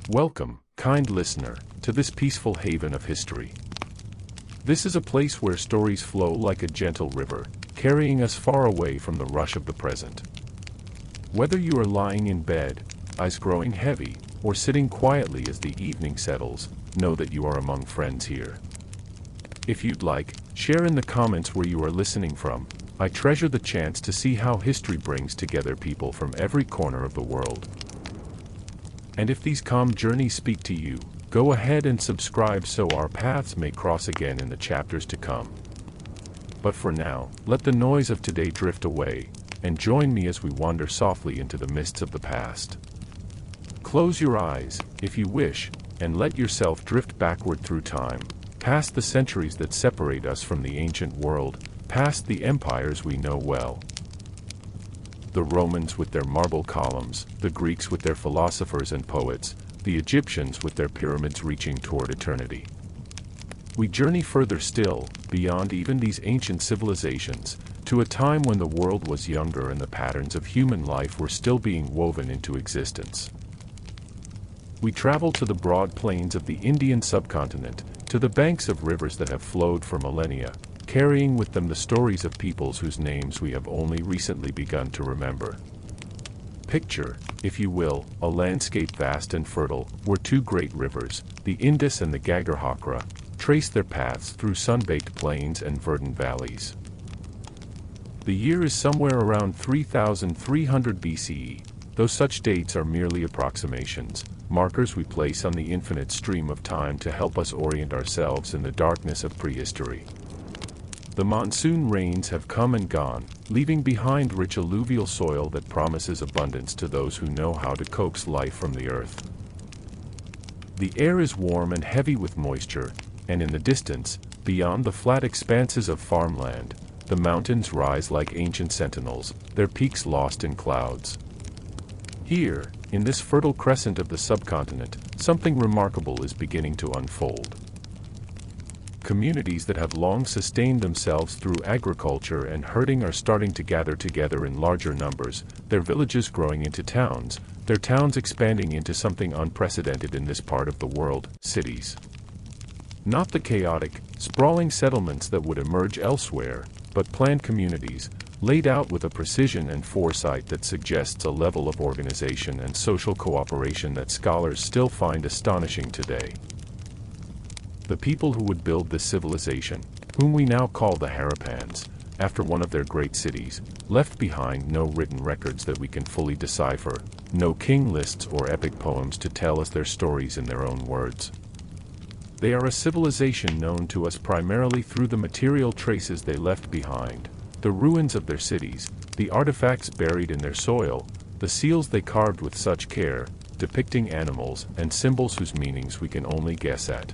Welcome, kind listener, to this peaceful haven of history. This is a place where stories flow like a gentle river, carrying us far away from the rush of the present. Whether you are lying in bed, eyes growing heavy, or sitting quietly as the evening settles, know that you are among friends here. If you'd like, share in the comments where you are listening from. I treasure the chance to see how history brings together people from every corner of the world. And if these calm journeys speak to you, go ahead and subscribe so our paths may cross again in the chapters to come. But for now, let the noise of today drift away, and join me as we wander softly into the mists of the past. Close your eyes, if you wish, and let yourself drift backward through time, past the centuries that separate us from the ancient world, past the empires we know well. The Romans with their marble columns, the Greeks with their philosophers and poets, the Egyptians with their pyramids reaching toward eternity. We journey further still, beyond even these ancient civilizations, to a time when the world was younger and the patterns of human life were still being woven into existence. We travel to the broad plains of the Indian subcontinent, to the banks of rivers that have flowed for millennia, carrying with them the stories of peoples whose names we have only recently begun to remember. Picture, if you will, a landscape vast and fertile, where two great rivers, the Indus and the Gagarhakra, trace their paths through sun-baked plains and verdant valleys. The year is somewhere around 3300 BCE, though such dates are merely approximations, markers we place on the infinite stream of time to help us orient ourselves in the darkness of prehistory. The monsoon rains have come and gone, leaving behind rich alluvial soil that promises abundance to those who know how to coax life from the earth. The air is warm and heavy with moisture, and in the distance, beyond the flat expanses of farmland, the mountains rise like ancient sentinels, their peaks lost in clouds. Here, in this fertile crescent of the subcontinent, something remarkable is beginning to unfold. Communities that have long sustained themselves through agriculture and herding are starting to gather together in larger numbers, their villages growing into towns, their towns expanding into something unprecedented in this part of the world, cities. Not the chaotic, sprawling settlements that would emerge elsewhere, but planned communities, laid out with a precision and foresight that suggests a level of organization and social cooperation that scholars still find astonishing today. The people who would build this civilization, whom we now call the Harappans, after one of their great cities, left behind no written records that we can fully decipher, no king lists or epic poems to tell us their stories in their own words. They are a civilization known to us primarily through the material traces they left behind, the ruins of their cities, the artifacts buried in their soil, the seals they carved with such care, depicting animals and symbols whose meanings we can only guess at.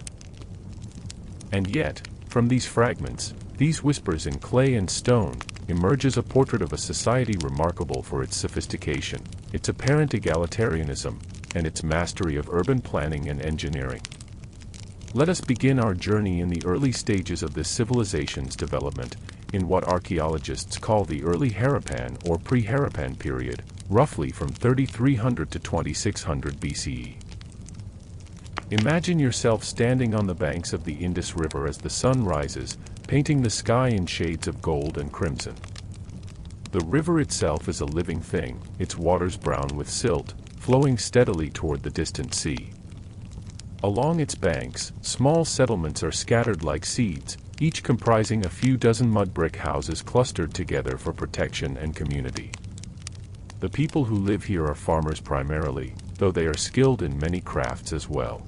And yet, from these fragments, these whispers in clay and stone, emerges a portrait of a society remarkable for its sophistication, its apparent egalitarianism, and its mastery of urban planning and engineering. Let us begin our journey in the early stages of this civilization's development, in what archaeologists call the early Harappan or pre-Harappan period, roughly from 3300 to 2600 BCE. Imagine yourself standing on the banks of the Indus River as the sun rises, painting the sky in shades of gold and crimson. The river itself is a living thing, its waters brown with silt, flowing steadily toward the distant sea. Along its banks, small settlements are scattered like seeds, each comprising a few dozen mud brick houses clustered together for protection and community. The people who live here are farmers primarily, though they are skilled in many crafts as well.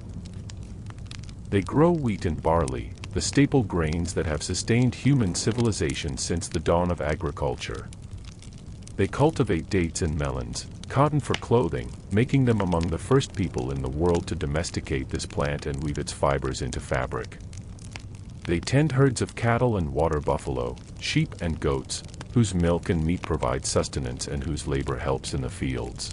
They grow wheat and barley, the staple grains that have sustained human civilization since the dawn of agriculture. They cultivate dates and melons, cotton for clothing, making them among the first people in the world to domesticate this plant and weave its fibers into fabric. They tend herds of cattle and water buffalo, sheep and goats, whose milk and meat provide sustenance and whose labor helps in the fields.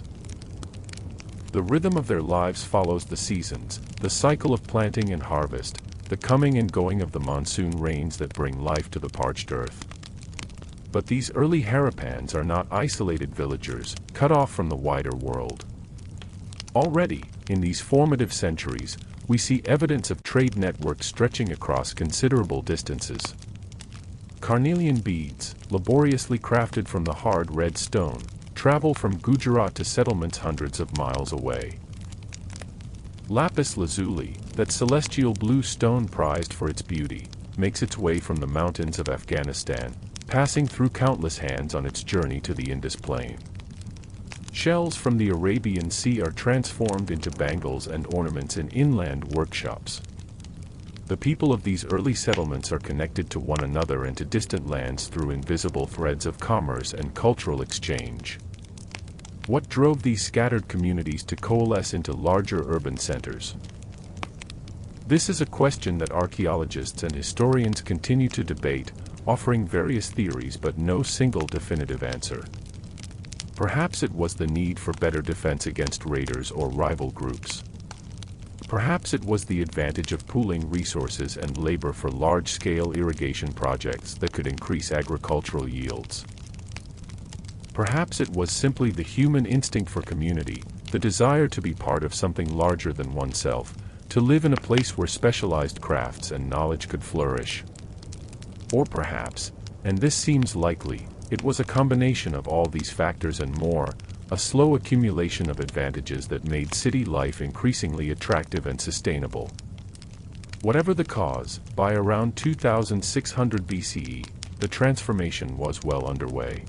The rhythm of their lives follows the seasons, the cycle of planting and harvest, the coming and going of the monsoon rains that bring life to the parched earth. But these early Harappans are not isolated villagers, cut off from the wider world. Already, in these formative centuries, we see evidence of trade networks stretching across considerable distances. Carnelian beads, laboriously crafted from the hard red stone, travel from Gujarat to settlements hundreds of miles away. Lapis lazuli, that celestial blue stone prized for its beauty, makes its way from the mountains of Afghanistan, passing through countless hands on its journey to the Indus Plain. Shells from the Arabian Sea are transformed into bangles and ornaments in inland workshops. The people of these early settlements are connected to one another and to distant lands through invisible threads of commerce and cultural exchange. What drove these scattered communities to coalesce into larger urban centers? This is a question that archaeologists and historians continue to debate, offering various theories but no single definitive answer. Perhaps it was the need for better defense against raiders or rival groups. Perhaps it was the advantage of pooling resources and labor for large-scale irrigation projects that could increase agricultural yields. Perhaps it was simply the human instinct for community, the desire to be part of something larger than oneself, to live in a place where specialized crafts and knowledge could flourish. Or perhaps, and this seems likely, it was a combination of all these factors and more, a slow accumulation of advantages that made city life increasingly attractive and sustainable. Whatever the cause, by around 2600 BCE, the transformation was well underway.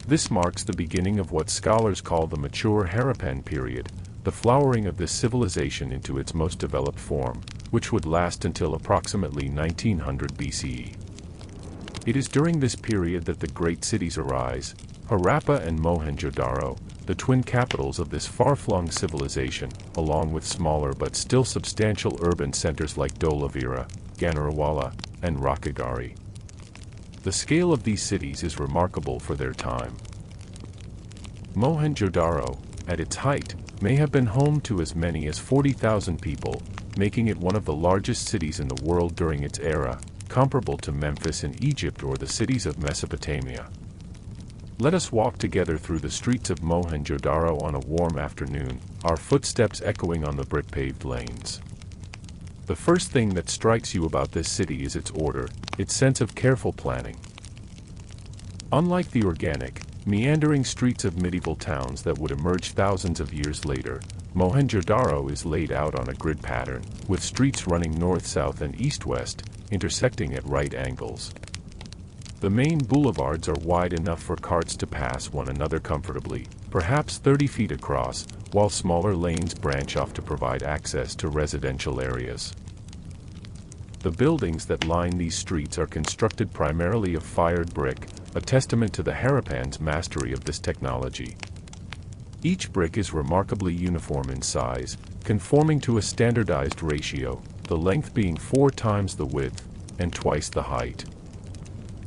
This marks the beginning of what scholars call the mature Harappan period, the flowering of this civilization into its most developed form, which would last until approximately 1900 BCE. It is during this period that the great cities arise, Harappa and Mohenjo-daro, the twin capitals of this far-flung civilization, along with smaller but still substantial urban centers like Dholavira, Ganarawala, and Rakhigarhi. The scale of these cities is remarkable for their time. Mohenjo-daro, at its height, may have been home to as many as 40,000 people, making it one of the largest cities in the world during its era, comparable to Memphis in Egypt or the cities of Mesopotamia. Let us walk together through the streets of Mohenjo-daro on a warm afternoon, our footsteps echoing on the brick-paved lanes. The first thing that strikes you about this city is its order, its sense of careful planning. Unlike the organic, meandering streets of medieval towns that would emerge thousands of years later, Mohenjo-daro is laid out on a grid pattern, with streets running north-south and east-west, intersecting at right angles. The main boulevards are wide enough for carts to pass one another comfortably, perhaps 30 feet across, while smaller lanes branch off to provide access to residential areas. The buildings that line these streets are constructed primarily of fired brick, a testament to the Harappans' mastery of this technology. Each brick is remarkably uniform in size, conforming to a standardized ratio, the length being 4 times the width, and twice the height.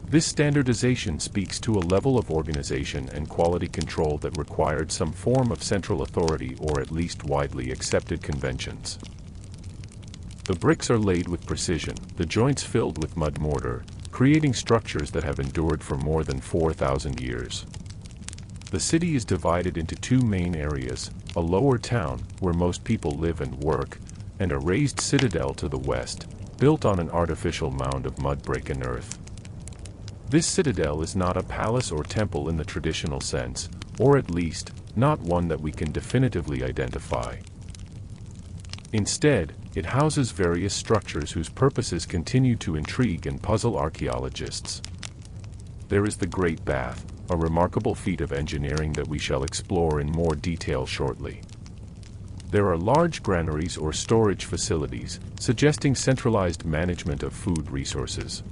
This standardization speaks to a level of organization and quality control that required some form of central authority or at least widely accepted conventions. The bricks are laid with precision, the joints filled with mud mortar, creating structures that have endured for more than 4,000 years. The city is divided into 2 main areas, a lower town, where most people live and work, and a raised citadel to the west, built on an artificial mound of mud brick and earth. This citadel is not a palace or temple in the traditional sense, or at least, not one that we can definitively identify. Instead, it houses various structures whose purposes continue to intrigue and puzzle archaeologists. There is the Great Bath, a remarkable feat of engineering that we shall explore in more detail shortly. There are large granaries or storage facilities, suggesting centralized management of food resources.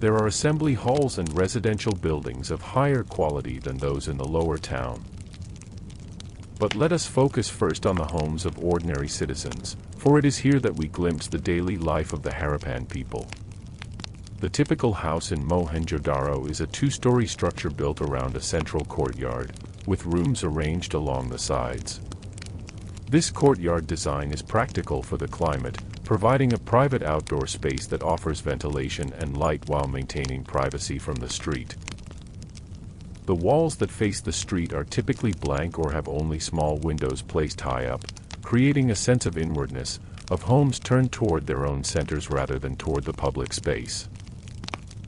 There are assembly halls and residential buildings of higher quality than those in the lower town. But let us focus first on the homes of ordinary citizens, for it is here that we glimpse the daily life of the Harappan people. The typical house in Mohenjo-daro is a 2-story structure built around a central courtyard, with rooms arranged along the sides. This courtyard design is practical for the climate, providing a private outdoor space that offers ventilation and light while maintaining privacy from the street. The walls that face the street are typically blank or have only small windows placed high up, creating a sense of inwardness, of homes turned toward their own centers rather than toward the public space.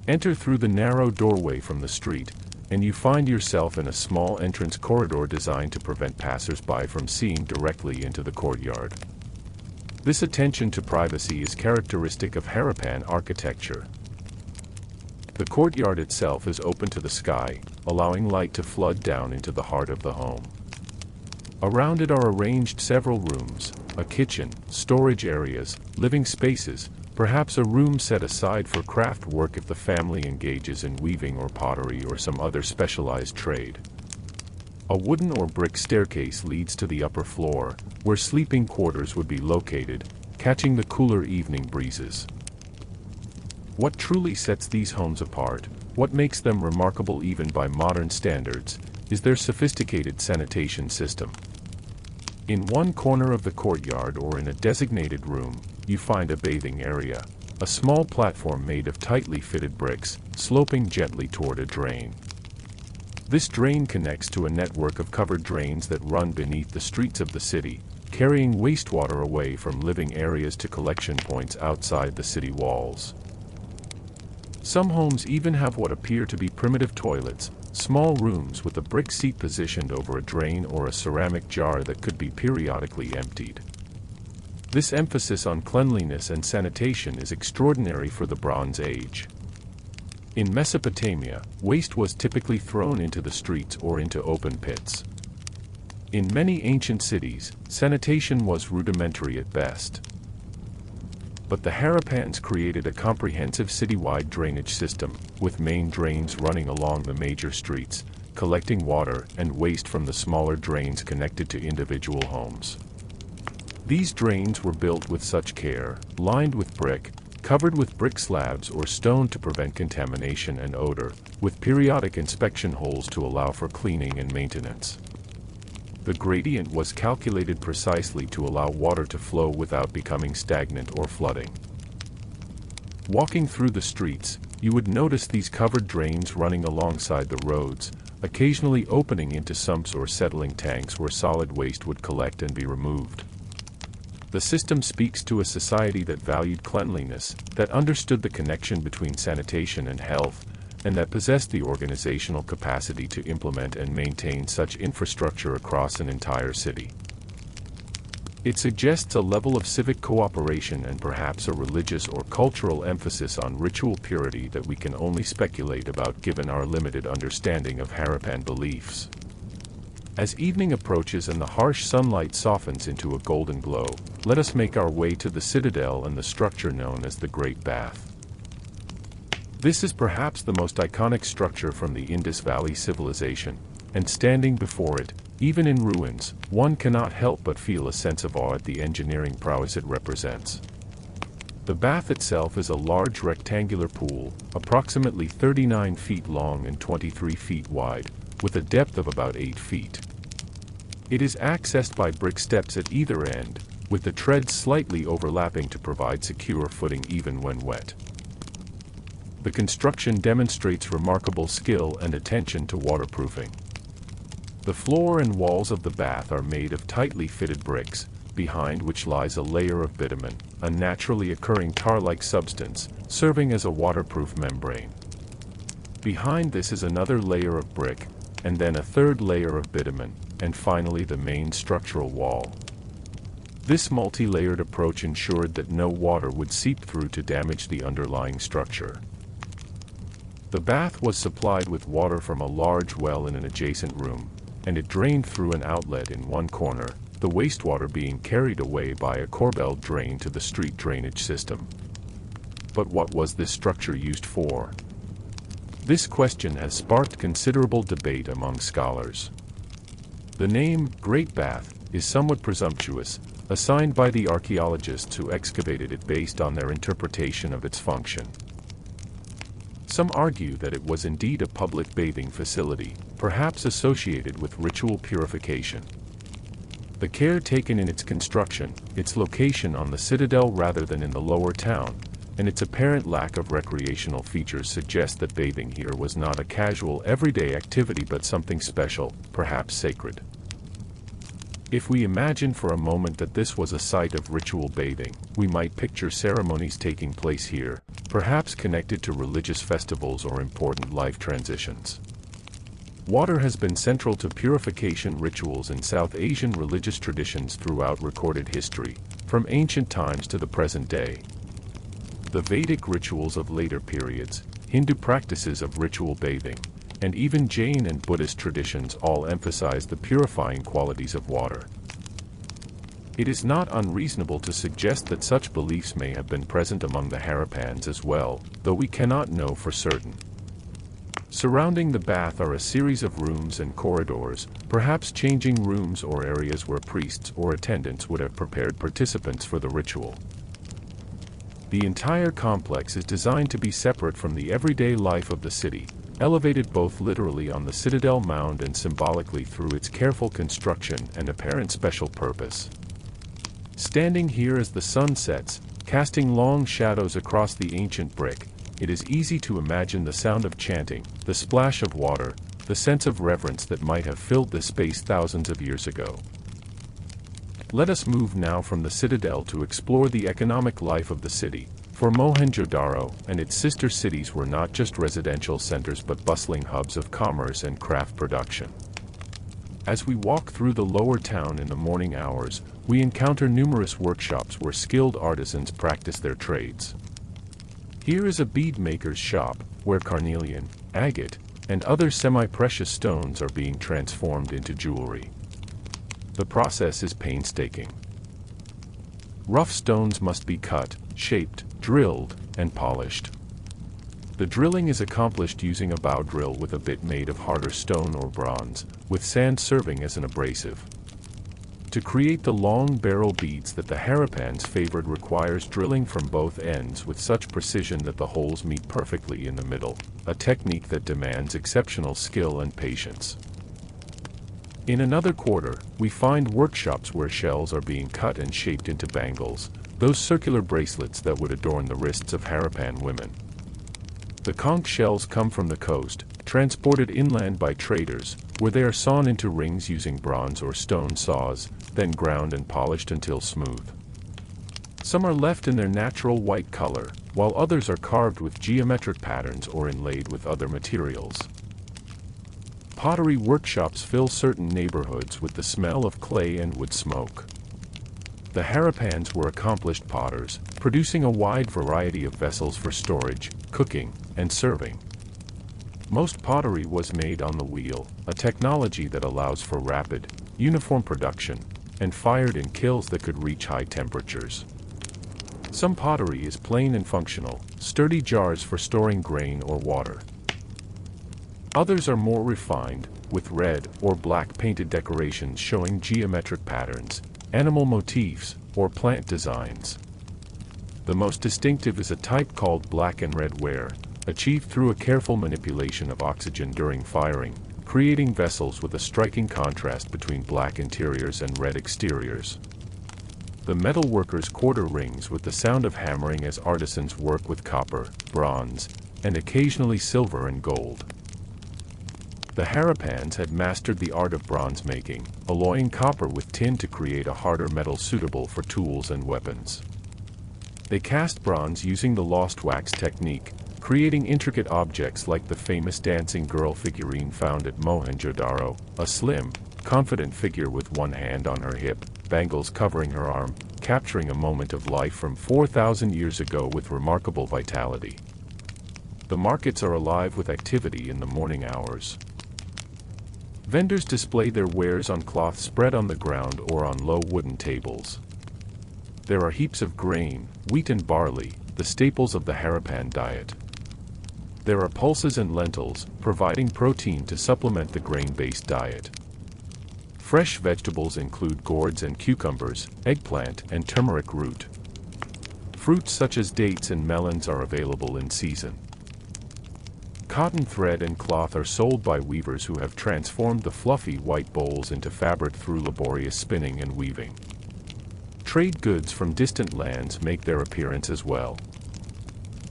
Enter through the narrow doorway from the street, and you find yourself in a small entrance corridor designed to prevent passers-by from seeing directly into the courtyard. This attention to privacy is characteristic of Harappan architecture. The courtyard itself is open to the sky, allowing light to flood down into the heart of the home. Around it are arranged several rooms, a kitchen, storage areas, living spaces, perhaps a room set aside for craft work if the family engages in weaving or pottery or some other specialized trade. A wooden or brick staircase leads to the upper floor, where sleeping quarters would be located, catching the cooler evening breezes. What truly sets these homes apart, what makes them remarkable even by modern standards, is their sophisticated sanitation system. In one corner of the courtyard or in a designated room, you find a bathing area, a small platform made of tightly fitted bricks, sloping gently toward a drain. This drain connects to a network of covered drains that run beneath the streets of the city, carrying wastewater away from living areas to collection points outside the city walls. Some homes even have what appear to be primitive toilets, small rooms with a brick seat positioned over a drain or a ceramic jar that could be periodically emptied. This emphasis on cleanliness and sanitation is extraordinary for the Bronze Age. In Mesopotamia, waste was typically thrown into the streets or into open pits. In many ancient cities, sanitation was rudimentary at best. But the Harappans created a comprehensive citywide drainage system, with main drains running along the major streets, collecting water and waste from the smaller drains connected to individual homes. These drains were built with such care, lined with brick, covered with brick slabs or stone to prevent contamination and odor, with periodic inspection holes to allow for cleaning and maintenance. The gradient was calculated precisely to allow water to flow without becoming stagnant or flooding. Walking through the streets, you would notice these covered drains running alongside the roads, occasionally opening into sumps or settling tanks where solid waste would collect and be removed. The system speaks to a society that valued cleanliness, that understood the connection between sanitation and health, and that possessed the organizational capacity to implement and maintain such infrastructure across an entire city. It suggests a level of civic cooperation and perhaps a religious or cultural emphasis on ritual purity that we can only speculate about given our limited understanding of Harappan beliefs. As evening approaches and the harsh sunlight softens into a golden glow, let us make our way to the citadel and the structure known as the Great Bath. This is perhaps the most iconic structure from the Indus Valley Civilization, and standing before it, even in ruins, one cannot help but feel a sense of awe at the engineering prowess it represents. The bath itself is a large rectangular pool, approximately 39 feet long and 23 feet wide, with a depth of about 8 feet. It is accessed by brick steps at either end, with the treads slightly overlapping to provide secure footing even when wet. The construction demonstrates remarkable skill and attention to waterproofing. The floor and walls of the bath are made of tightly fitted bricks, behind which lies a layer of bitumen, a naturally occurring tar-like substance, serving as a waterproof membrane. Behind this is another layer of brick, and then a third layer of bitumen, and finally the main structural wall. This multi-layered approach ensured that no water would seep through to damage the underlying structure. The bath was supplied with water from a large well in an adjacent room, and it drained through an outlet in one corner, the wastewater being carried away by a corbelled drain to the street drainage system. But what was this structure used for? This question has sparked considerable debate among scholars. The name, Great Bath, is somewhat presumptuous, assigned by the archaeologists who excavated it based on their interpretation of its function. Some argue that it was indeed a public bathing facility, perhaps associated with ritual purification. The care taken in its construction, its location on the citadel rather than in the lower town, and its apparent lack of recreational features suggests that bathing here was not a casual everyday activity but something special, perhaps sacred. If we imagine for a moment that this was a site of ritual bathing, we might picture ceremonies taking place here, perhaps connected to religious festivals or important life transitions. Water has been central to purification rituals in South Asian religious traditions throughout recorded history, from ancient times to the present day. The Vedic rituals of later periods, Hindu practices of ritual bathing, and even Jain and Buddhist traditions all emphasize the purifying qualities of water. It is not unreasonable to suggest that such beliefs may have been present among the Harappans as well, though we cannot know for certain. Surrounding the bath are a series of rooms and corridors, perhaps changing rooms or areas where priests or attendants would have prepared participants for the ritual. The entire complex is designed to be separate from the everyday life of the city, elevated both literally on the citadel mound and symbolically through its careful construction and apparent special purpose. Standing here as the sun sets, casting long shadows across the ancient brick, it is easy to imagine the sound of chanting, the splash of water, the sense of reverence that might have filled this space thousands of years ago. Let us move now from the citadel to explore the economic life of the city, for Mohenjo-daro and its sister cities were not just residential centers but bustling hubs of commerce and craft production. As we walk through the lower town in the morning hours, we encounter numerous workshops where skilled artisans practice their trades. Here is a bead maker's shop, where carnelian, agate, and other semi-precious stones are being transformed into jewelry. The process is painstaking. Rough stones must be cut, shaped, drilled, and polished. The drilling is accomplished using a bow drill with a bit made of harder stone or bronze, with sand serving as an abrasive. To create the long barrel beads that the Harappans favored requires drilling from both ends with such precision that the holes meet perfectly in the middle, a technique that demands exceptional skill and patience. In another quarter, we find workshops where shells are being cut and shaped into bangles, those circular bracelets that would adorn the wrists of Harappan women. The conch shells come from the coast, transported inland by traders, where they are sawn into rings using bronze or stone saws, then ground and polished until smooth. Some are left in their natural white color, while others are carved with geometric patterns or inlaid with other materials. Pottery workshops fill certain neighborhoods with the smell of clay and wood smoke. The Harappans were accomplished potters, producing a wide variety of vessels for storage, cooking, and serving. Most pottery was made on the wheel, a technology that allows for rapid, uniform production, and fired in kilns that could reach high temperatures. Some pottery is plain and functional, sturdy jars for storing grain or water. Others are more refined, with red or black painted decorations showing geometric patterns, animal motifs, or plant designs. The most distinctive is a type called black and red ware, achieved through a careful manipulation of oxygen during firing, creating vessels with a striking contrast between black interiors and red exteriors. The metal workers quarter rings with the sound of hammering as artisans work with copper, bronze, and occasionally silver and gold. The Harappans had mastered the art of bronze making, alloying copper with tin to create a harder metal suitable for tools and weapons. They cast bronze using the lost wax technique, creating intricate objects like the famous dancing girl figurine found at Mohenjo-daro, a slim, confident figure with one hand on her hip, bangles covering her arm, capturing a moment of life from 4,000 years ago with remarkable vitality. The markets are alive with activity in the morning hours. Vendors display their wares on cloth spread on the ground or on low wooden tables. There are heaps of grain, wheat and barley, the staples of the Harappan diet. There are pulses and lentils, providing protein to supplement the grain-based diet. Fresh vegetables include gourds and cucumbers, eggplant and turmeric root. Fruits such as dates and melons are available in season. Cotton thread and cloth are sold by weavers who have transformed the fluffy white bowls into fabric through laborious spinning and weaving. Trade goods from distant lands make their appearance as well.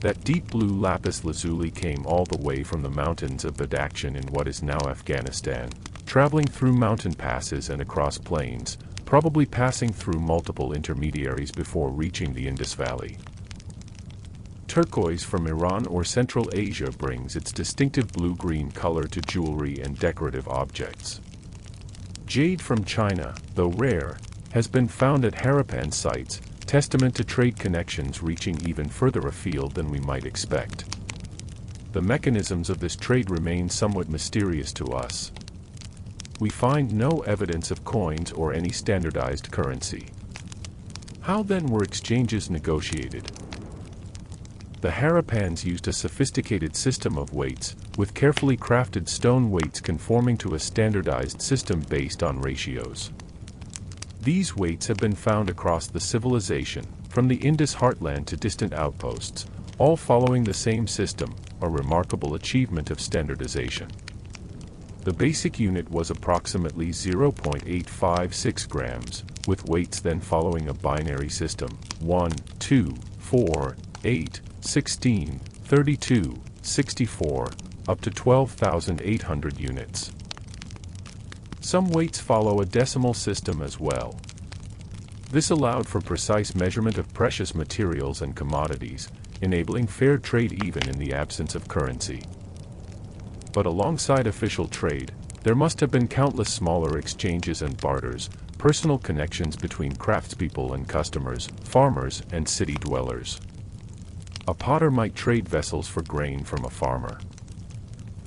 That deep blue lapis lazuli came all the way from the mountains of Badakhshan in what is now Afghanistan, traveling through mountain passes and across plains, probably passing through multiple intermediaries before reaching the Indus Valley. Turquoise from Iran or Central Asia brings its distinctive blue-green color to jewelry and decorative objects. Jade from China, though rare, has been found at Harappan sites, testament to trade connections reaching even further afield than we might expect. The mechanisms of this trade remain somewhat mysterious to us. We find no evidence of coins or any standardized currency. How then were exchanges negotiated? The Harappans used a sophisticated system of weights, with carefully crafted stone weights conforming to a standardized system based on ratios. These weights have been found across the civilization, from the Indus heartland to distant outposts, all following the same system, a remarkable achievement of standardization. The basic unit was approximately 0.856 grams, with weights then following a binary system, 1, 2, 4, 8, 16, 32, 64, up to 12,800 units. Some weights follow a decimal system as well. This allowed for precise measurement of precious materials and commodities, enabling fair trade even in the absence of currency. But alongside official trade, there must have been countless smaller exchanges and barters, personal connections between craftspeople and customers, farmers and city dwellers. A potter might trade vessels for grain from a farmer.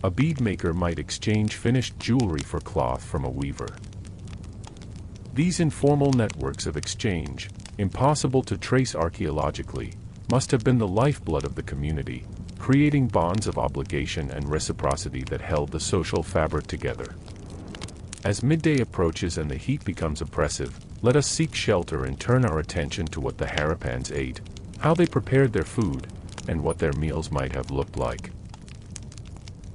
A bead maker might exchange finished jewelry for cloth from a weaver. These informal networks of exchange, impossible to trace archaeologically, must have been the lifeblood of the community, creating bonds of obligation and reciprocity that held the social fabric together. As midday approaches and the heat becomes oppressive, let us seek shelter and turn our attention to what the Harappans ate, how they prepared their food, and what their meals might have looked like.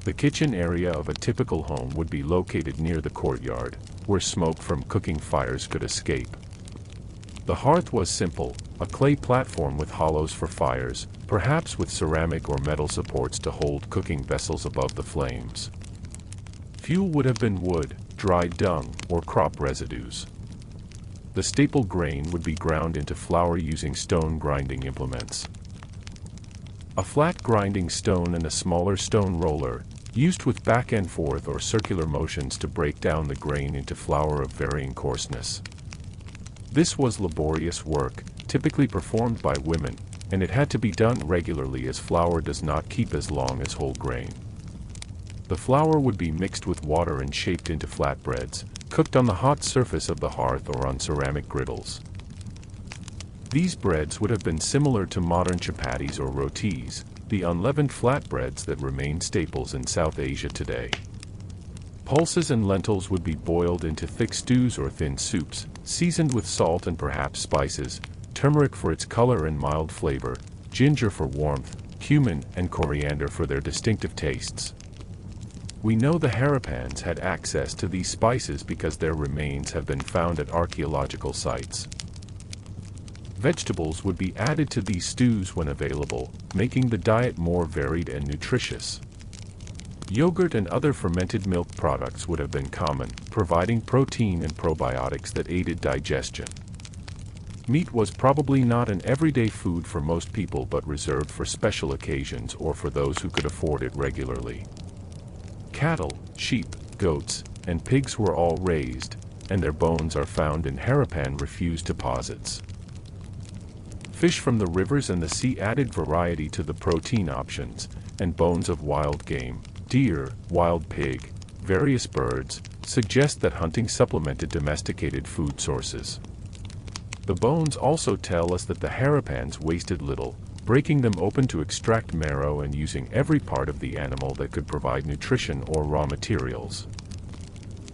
The kitchen area of a typical home would be located near the courtyard, where smoke from cooking fires could escape. The hearth was simple, a clay platform with hollows for fires, perhaps with ceramic or metal supports to hold cooking vessels above the flames. Fuel would have been wood, dried dung, or crop residues. The staple grain would be ground into flour using stone grinding implements. A flat grinding stone and a smaller stone roller, used with back and forth or circular motions to break down the grain into flour of varying coarseness. This was laborious work, typically performed by women, and it had to be done regularly as flour does not keep as long as whole grain. The flour would be mixed with water and shaped into flatbreads, cooked on the hot surface of the hearth or on ceramic griddles. These breads would have been similar to modern chapatis or rotis, the unleavened flatbreads that remain staples in South Asia today. Pulses and lentils would be boiled into thick stews or thin soups, seasoned with salt and perhaps spices, turmeric for its color and mild flavor, ginger for warmth, cumin and coriander for their distinctive tastes. We know the Harappans had access to these spices because their remains have been found at archaeological sites. Vegetables would be added to these stews when available, making the diet more varied and nutritious. Yogurt and other fermented milk products would have been common, providing protein and probiotics that aided digestion. Meat was probably not an everyday food for most people but reserved for special occasions or for those who could afford it regularly. Cattle, sheep, goats, and pigs were all raised, and their bones are found in Harappan refuse deposits. Fish from the rivers and the sea added variety to the protein options, and bones of wild game, deer, wild pig, various birds, suggest that hunting supplemented domesticated food sources. The bones also tell us that the Harappans wasted little, breaking them open to extract marrow and using every part of the animal that could provide nutrition or raw materials.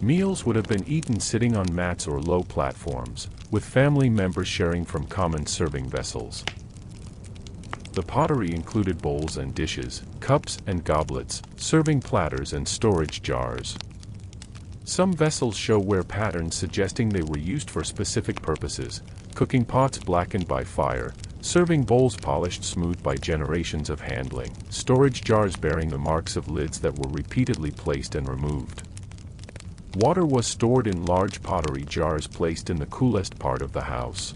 Meals would have been eaten sitting on mats or low platforms, with family members sharing from common serving vessels. The pottery included bowls and dishes, cups and goblets, serving platters and storage jars. Some vessels show wear patterns suggesting they were used for specific purposes, cooking pots blackened by fire, Serving bowls polished smooth by generations of handling, storage jars bearing the marks of lids that were repeatedly placed and removed. Water was stored in large pottery jars placed in the coolest part of the house.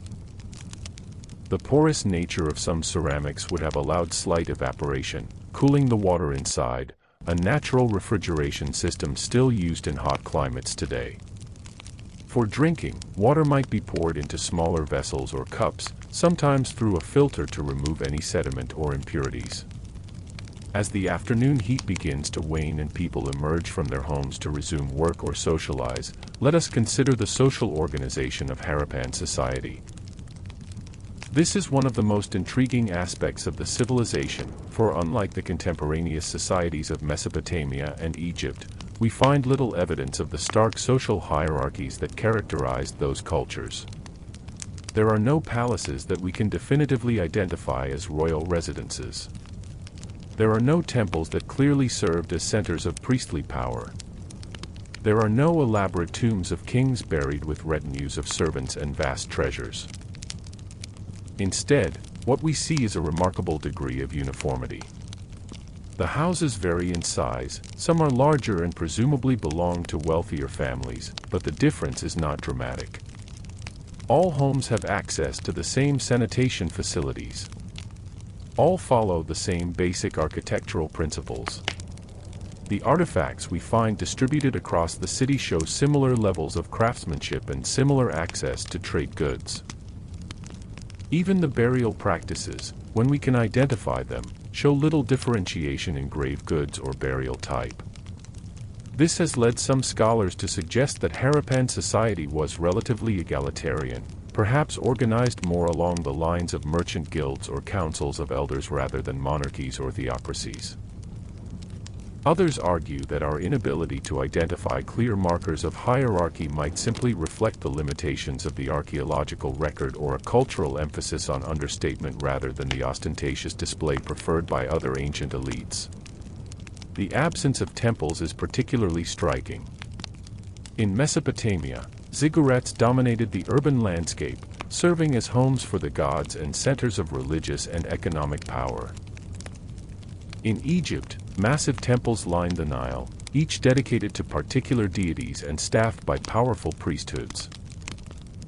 The porous nature of some ceramics would have allowed slight evaporation, cooling the water inside, a natural refrigeration system still used in hot climates today. For drinking, water might be poured into smaller vessels or cups, sometimes through a filter to remove any sediment or impurities. As the afternoon heat begins to wane and people emerge from their homes to resume work or socialize, let us consider the social organization of Harappan society. This is one of the most intriguing aspects of the civilization, for unlike the contemporaneous societies of Mesopotamia and Egypt, we find little evidence of the stark social hierarchies that characterized those cultures. There are no palaces that we can definitively identify as royal residences. There are no temples that clearly served as centers of priestly power. There are no elaborate tombs of kings buried with retinues of servants and vast treasures. Instead, what we see is a remarkable degree of uniformity. The houses vary in size, some are larger and presumably belong to wealthier families, but the difference is not dramatic. All homes have access to the same sanitation facilities. All follow the same basic architectural principles. The artifacts we find distributed across the city show similar levels of craftsmanship and similar access to trade goods. Even the burial practices, when we can identify them, show little differentiation in grave goods or burial type. This has led some scholars to suggest that Harappan society was relatively egalitarian, perhaps organized more along the lines of merchant guilds or councils of elders rather than monarchies or theocracies. Others argue that our inability to identify clear markers of hierarchy might simply reflect the limitations of the archaeological record or a cultural emphasis on understatement rather than the ostentatious display preferred by other ancient elites. The absence of temples is particularly striking. In Mesopotamia, ziggurats dominated the urban landscape, serving as homes for the gods and centers of religious and economic power. In Egypt, massive temples lined the Nile, each dedicated to particular deities and staffed by powerful priesthoods.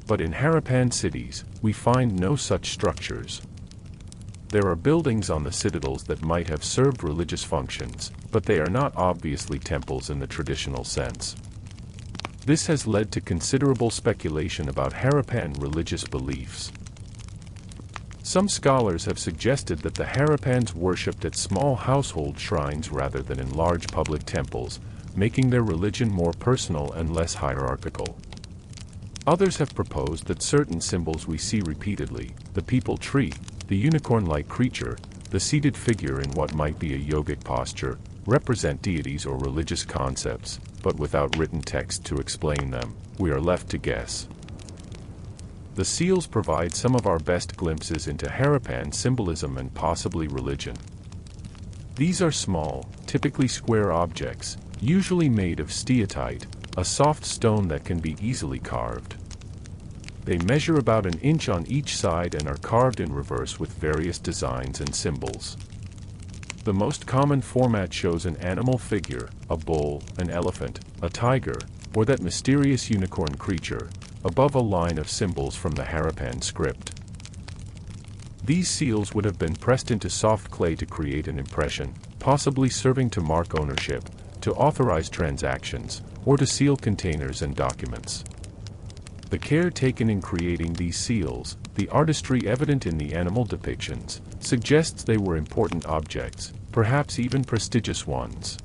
But in Harappan cities, we find no such structures. There are buildings on the citadels that might have served religious functions, but they are not obviously temples in the traditional sense. This has led to considerable speculation about Harappan religious beliefs. Some scholars have suggested that the Harappans worshipped at small household shrines rather than in large public temples, making their religion more personal and less hierarchical. Others have proposed that certain symbols we see repeatedly, the peepal tree, the unicorn-like creature, the seated figure in what might be a yogic posture, represent deities or religious concepts, but without written text to explain them, we are left to guess. The seals provide some of our best glimpses into Harappan symbolism and possibly religion. These are small, typically square objects, usually made of steatite, a soft stone that can be easily carved. They measure about an inch on each side and are carved in reverse with various designs and symbols. The most common format shows an animal figure, a bull, an elephant, a tiger, or that mysterious unicorn creature, above a line of symbols from the Harappan script. These seals would have been pressed into soft clay to create an impression, possibly serving to mark ownership, to authorize transactions, or to seal containers and documents. The care taken in creating these seals, the artistry evident in the animal depictions, suggests they were important objects, perhaps even prestigious ones.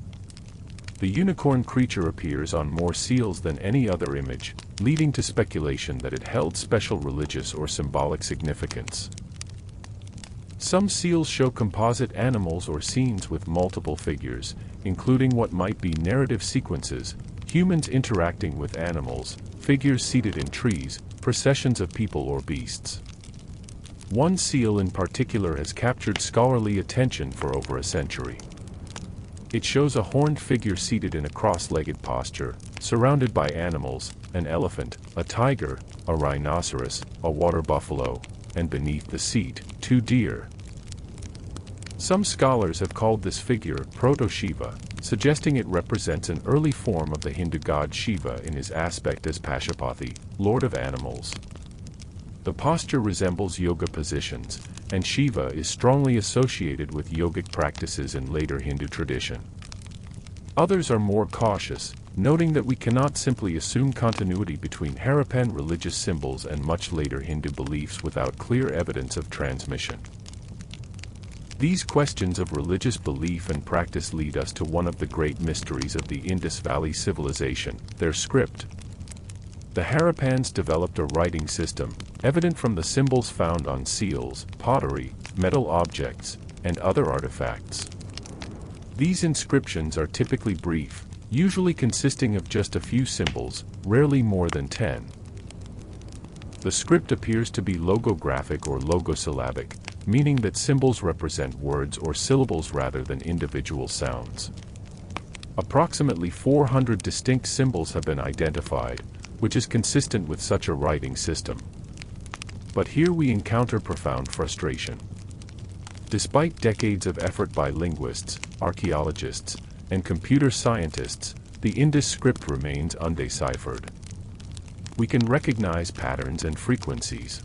The unicorn creature appears on more seals than any other image, leading to speculation that it held special religious or symbolic significance. Some seals show composite animals or scenes with multiple figures, including what might be narrative sequences, humans interacting with animals, figures seated in trees, processions of people or beasts. One seal in particular has captured scholarly attention for over a century. It shows a horned figure seated in a cross-legged posture, surrounded by animals, an elephant, a tiger, a rhinoceros, a water buffalo, and beneath the seat, two too dear. Some scholars have called this figure Proto-Shiva, suggesting it represents an early form of the Hindu god Shiva in his aspect as Pashupati, lord of animals. The posture resembles yoga positions, and Shiva is strongly associated with yogic practices in later Hindu tradition. Others are more cautious, noting that we cannot simply assume continuity between Harappan religious symbols and much later Hindu beliefs without clear evidence of transmission. These questions of religious belief and practice lead us to one of the great mysteries of the Indus Valley Civilization, their script. The Harappans developed a writing system, evident from the symbols found on seals, pottery, metal objects, and other artifacts. These inscriptions are typically brief, usually consisting of just a few symbols, rarely more than 10. The script appears to be logographic or logosyllabic, meaning that symbols represent words or syllables rather than individual sounds. Approximately 400 distinct symbols have been identified, which is consistent with such a writing system. But here we encounter profound frustration. Despite decades of effort by linguists, archaeologists, and computer scientists, the Indus script remains undeciphered. We can recognize patterns and frequencies.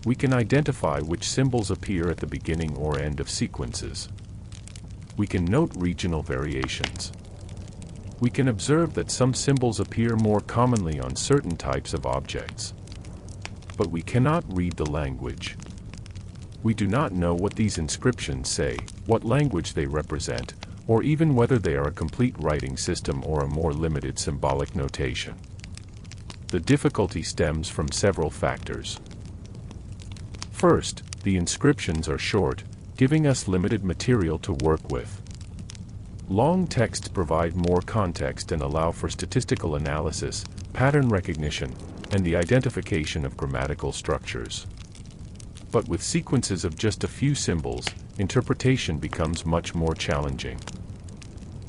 We can identify which symbols appear at the beginning or end of sequences. We can note regional variations. We can observe that some symbols appear more commonly on certain types of objects. But we cannot read the language. We do not know what these inscriptions say, what language they represent, or even whether they are a complete writing system or a more limited symbolic notation. The difficulty stems from several factors. First, the inscriptions are short, giving us limited material to work with. Long texts provide more context and allow for statistical analysis, pattern recognition, and the identification of grammatical structures. But with sequences of just a few symbols, interpretation becomes much more challenging.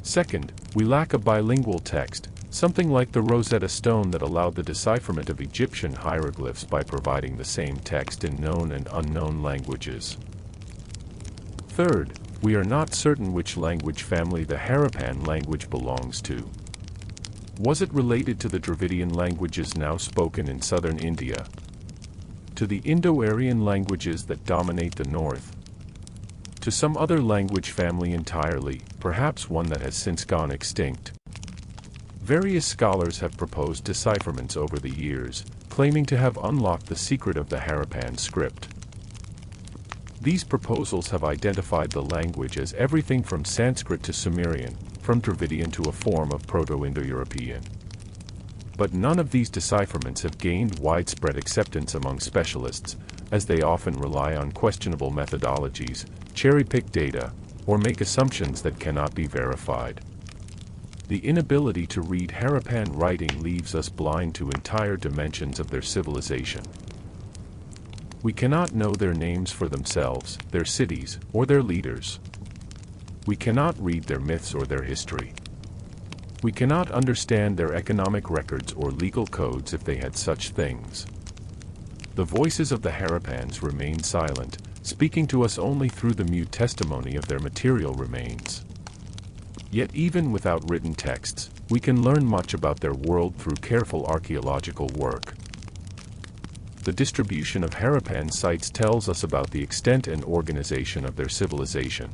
Second, we lack a bilingual text, something like the Rosetta Stone that allowed the decipherment of Egyptian hieroglyphs by providing the same text in known and unknown languages. Third, we are not certain which language family the Harappan language belongs to. Was it related to the Dravidian languages now spoken in southern India? To the Indo-Aryan languages that dominate the north? To some other language family entirely, perhaps one that has since gone extinct? Various scholars have proposed decipherments over the years, claiming to have unlocked the secret of the Harappan script. These proposals have identified the language as everything from Sanskrit to Sumerian, from Dravidian to a form of Proto-Indo-European. But none of these decipherments have gained widespread acceptance among specialists, as they often rely on questionable methodologies, cherry-pick data, or make assumptions that cannot be verified. The inability to read Harappan writing leaves us blind to entire dimensions of their civilization. We cannot know their names for themselves, their cities, or their leaders. We cannot read their myths or their history. We cannot understand their economic records or legal codes if they had such things. The voices of the Harappans remain silent, speaking to us only through the mute testimony of their material remains. Yet even without written texts, we can learn much about their world through careful archaeological work. The distribution of Harappan sites tells us about the extent and organization of their civilization.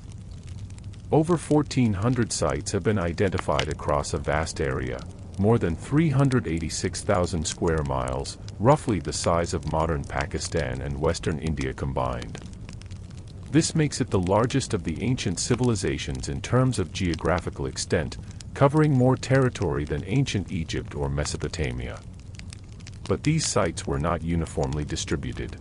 Over 1,400 sites have been identified across a vast area, more than 386,000 square miles, roughly the size of modern Pakistan and Western India combined. This makes it the largest of the ancient civilizations in terms of geographical extent, covering more territory than ancient Egypt or Mesopotamia. But these sites were not uniformly distributed.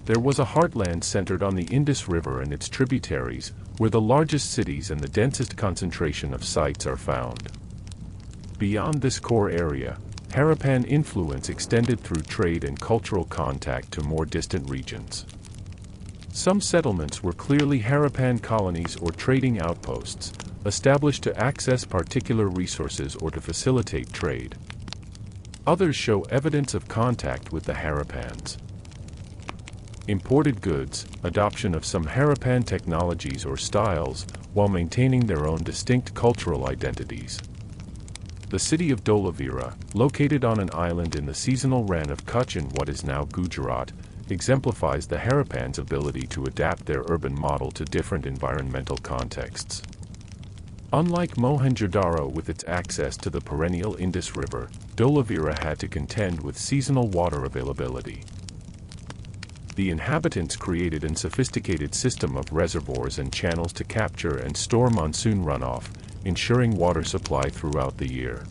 There was a heartland centered on the Indus River and its tributaries, where the largest cities and the densest concentration of sites are found. Beyond this core area, Harappan influence extended through trade and cultural contact to more distant regions. Some settlements were clearly Harappan colonies or trading outposts, established to access particular resources or to facilitate trade. Others show evidence of contact with the Harappans. Imported goods, adoption of some Harappan technologies or styles, while maintaining their own distinct cultural identities. The city of Dholavira, located on an island in the seasonal Rann of Kutch in what is now Gujarat, exemplifies the Harappans' ability to adapt their urban model to different environmental contexts. Unlike Mohenjo-daro with its access to the perennial Indus River, Dholavira had to contend with seasonal water availability. The inhabitants created a sophisticated system of reservoirs and channels to capture and store monsoon runoff, ensuring water supply throughout the year.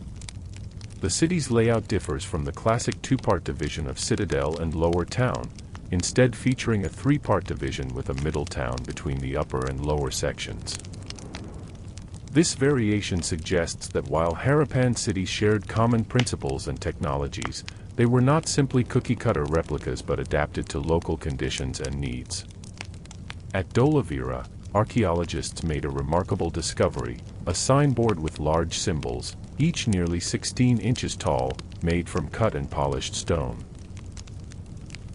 The city's layout differs from the classic two-part division of citadel and lower town, instead featuring a three-part division with a middle town between the upper and lower sections. This variation suggests that while Harappan cities shared common principles and technologies, they were not simply cookie-cutter replicas but adapted to local conditions and needs. At Dholavira, archaeologists made a remarkable discovery, a signboard with large symbols, each nearly 16 inches tall, made from cut and polished stone.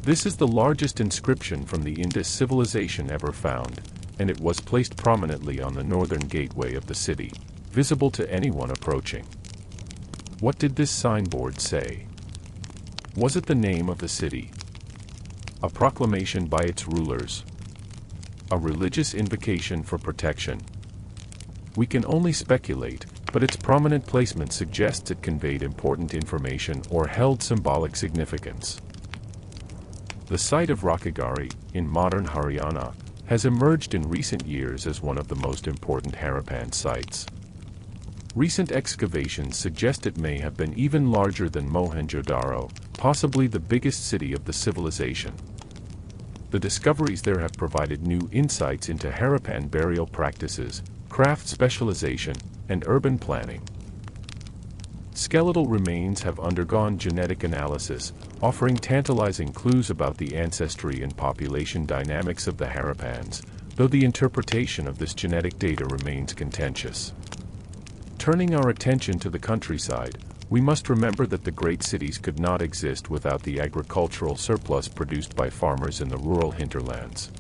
This is the largest inscription from the Indus civilization ever found, and it was placed prominently on the northern gateway of the city, visible to anyone approaching. What did this signboard say? Was it the name of the city? A proclamation by its rulers? A religious invocation for protection? We can only speculate, but its prominent placement suggests it conveyed important information or held symbolic significance. The site of Rakhigarhi, in modern Haryana, has emerged in recent years as one of the most important Harappan sites. Recent excavations suggest it may have been even larger than Mohenjo-daro, possibly the biggest city of the civilization. The discoveries there have provided new insights into Harappan burial practices, craft specialization, and urban planning. Skeletal remains have undergone genetic analysis, offering tantalizing clues about the ancestry and population dynamics of the Harappans, though the interpretation of this genetic data remains contentious. Turning our attention to the countryside, we must remember that the great cities could not exist without the agricultural surplus produced by farmers in the rural hinterlands.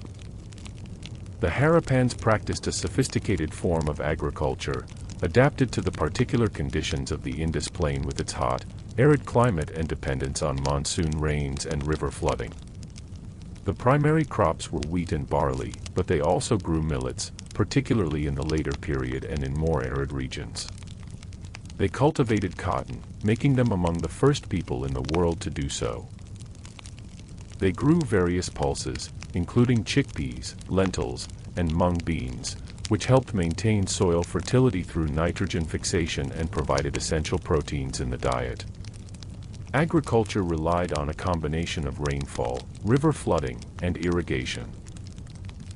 The Harappans practiced a sophisticated form of agriculture, adapted to the particular conditions of the Indus Plain with its hot, arid climate and dependence on monsoon rains and river flooding. The primary crops were wheat and barley, but they also grew millets, particularly in the later period and in more arid regions. They cultivated cotton, making them among the first people in the world to do so. They grew various pulses, including chickpeas, lentils, and mung beans, which helped maintain soil fertility through nitrogen fixation and provided essential proteins in the diet. Agriculture relied on a combination of rainfall, river flooding, and irrigation.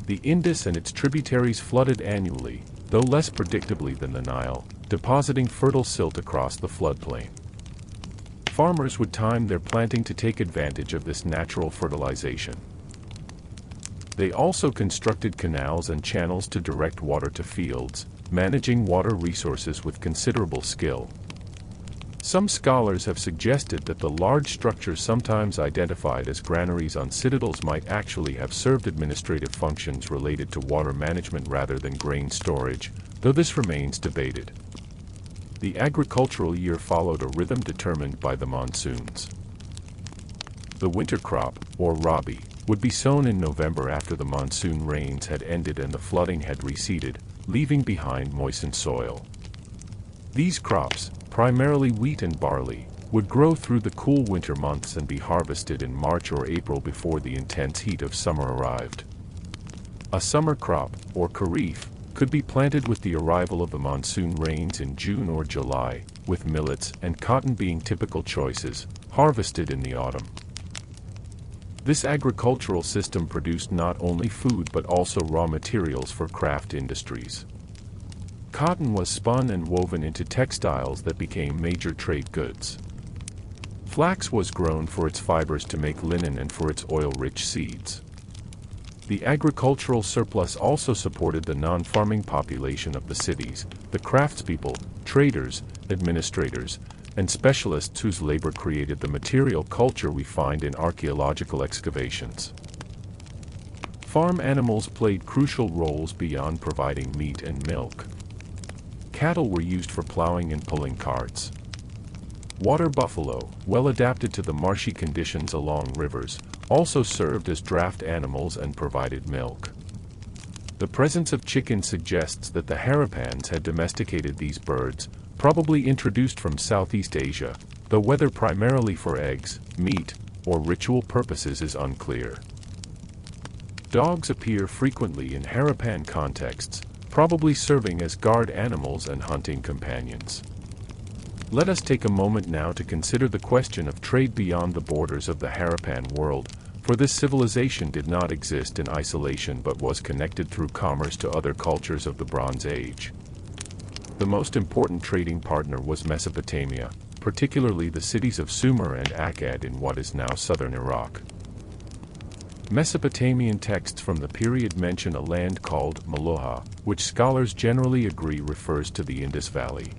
The Indus and its tributaries flooded annually, though less predictably than the Nile, depositing fertile silt across the floodplain. Farmers would time their planting to take advantage of this natural fertilization. They also constructed canals and channels to direct water to fields, managing water resources with considerable skill. Some scholars have suggested that the large structures sometimes identified as granaries on citadels might actually have served administrative functions related to water management rather than grain storage, though this remains debated. The agricultural year followed a rhythm determined by the monsoons. The winter crop, or rabi, would be sown in November after the monsoon rains had ended and the flooding had receded, leaving behind moistened soil. These crops, primarily wheat and barley, would grow through the cool winter months and be harvested in March or April before the intense heat of summer arrived. A summer crop, or kharif, could be planted with the arrival of the monsoon rains in June or July, with millets and cotton being typical choices, harvested in the autumn. This agricultural system produced not only food but also raw materials for craft industries. Cotton was spun and woven into textiles that became major trade goods. Flax was grown for its fibers to make linen and for its oil-rich seeds. The agricultural surplus also supported the non-farming population of the cities, the craftspeople, traders, administrators, and specialists whose labor created the material culture we find in archaeological excavations. Farm animals played crucial roles beyond providing meat and milk. Cattle were used for plowing and pulling carts. Water buffalo, well adapted to the marshy conditions along rivers, also served as draft animals and provided milk. The presence of chicken suggests that the Harappans had domesticated these birds, probably introduced from Southeast Asia, though whether primarily for eggs, meat, or ritual purposes is unclear. Dogs appear frequently in Harappan contexts, probably serving as guard animals and hunting companions. Let us take a moment now to consider the question of trade beyond the borders of the Harappan world, for this civilization did not exist in isolation but was connected through commerce to other cultures of the Bronze Age. The most important trading partner was Mesopotamia, particularly the cities of Sumer and Akkad in what is now southern Iraq. Mesopotamian texts from the period mention a land called Meloha, which scholars generally agree refers to the Indus Valley.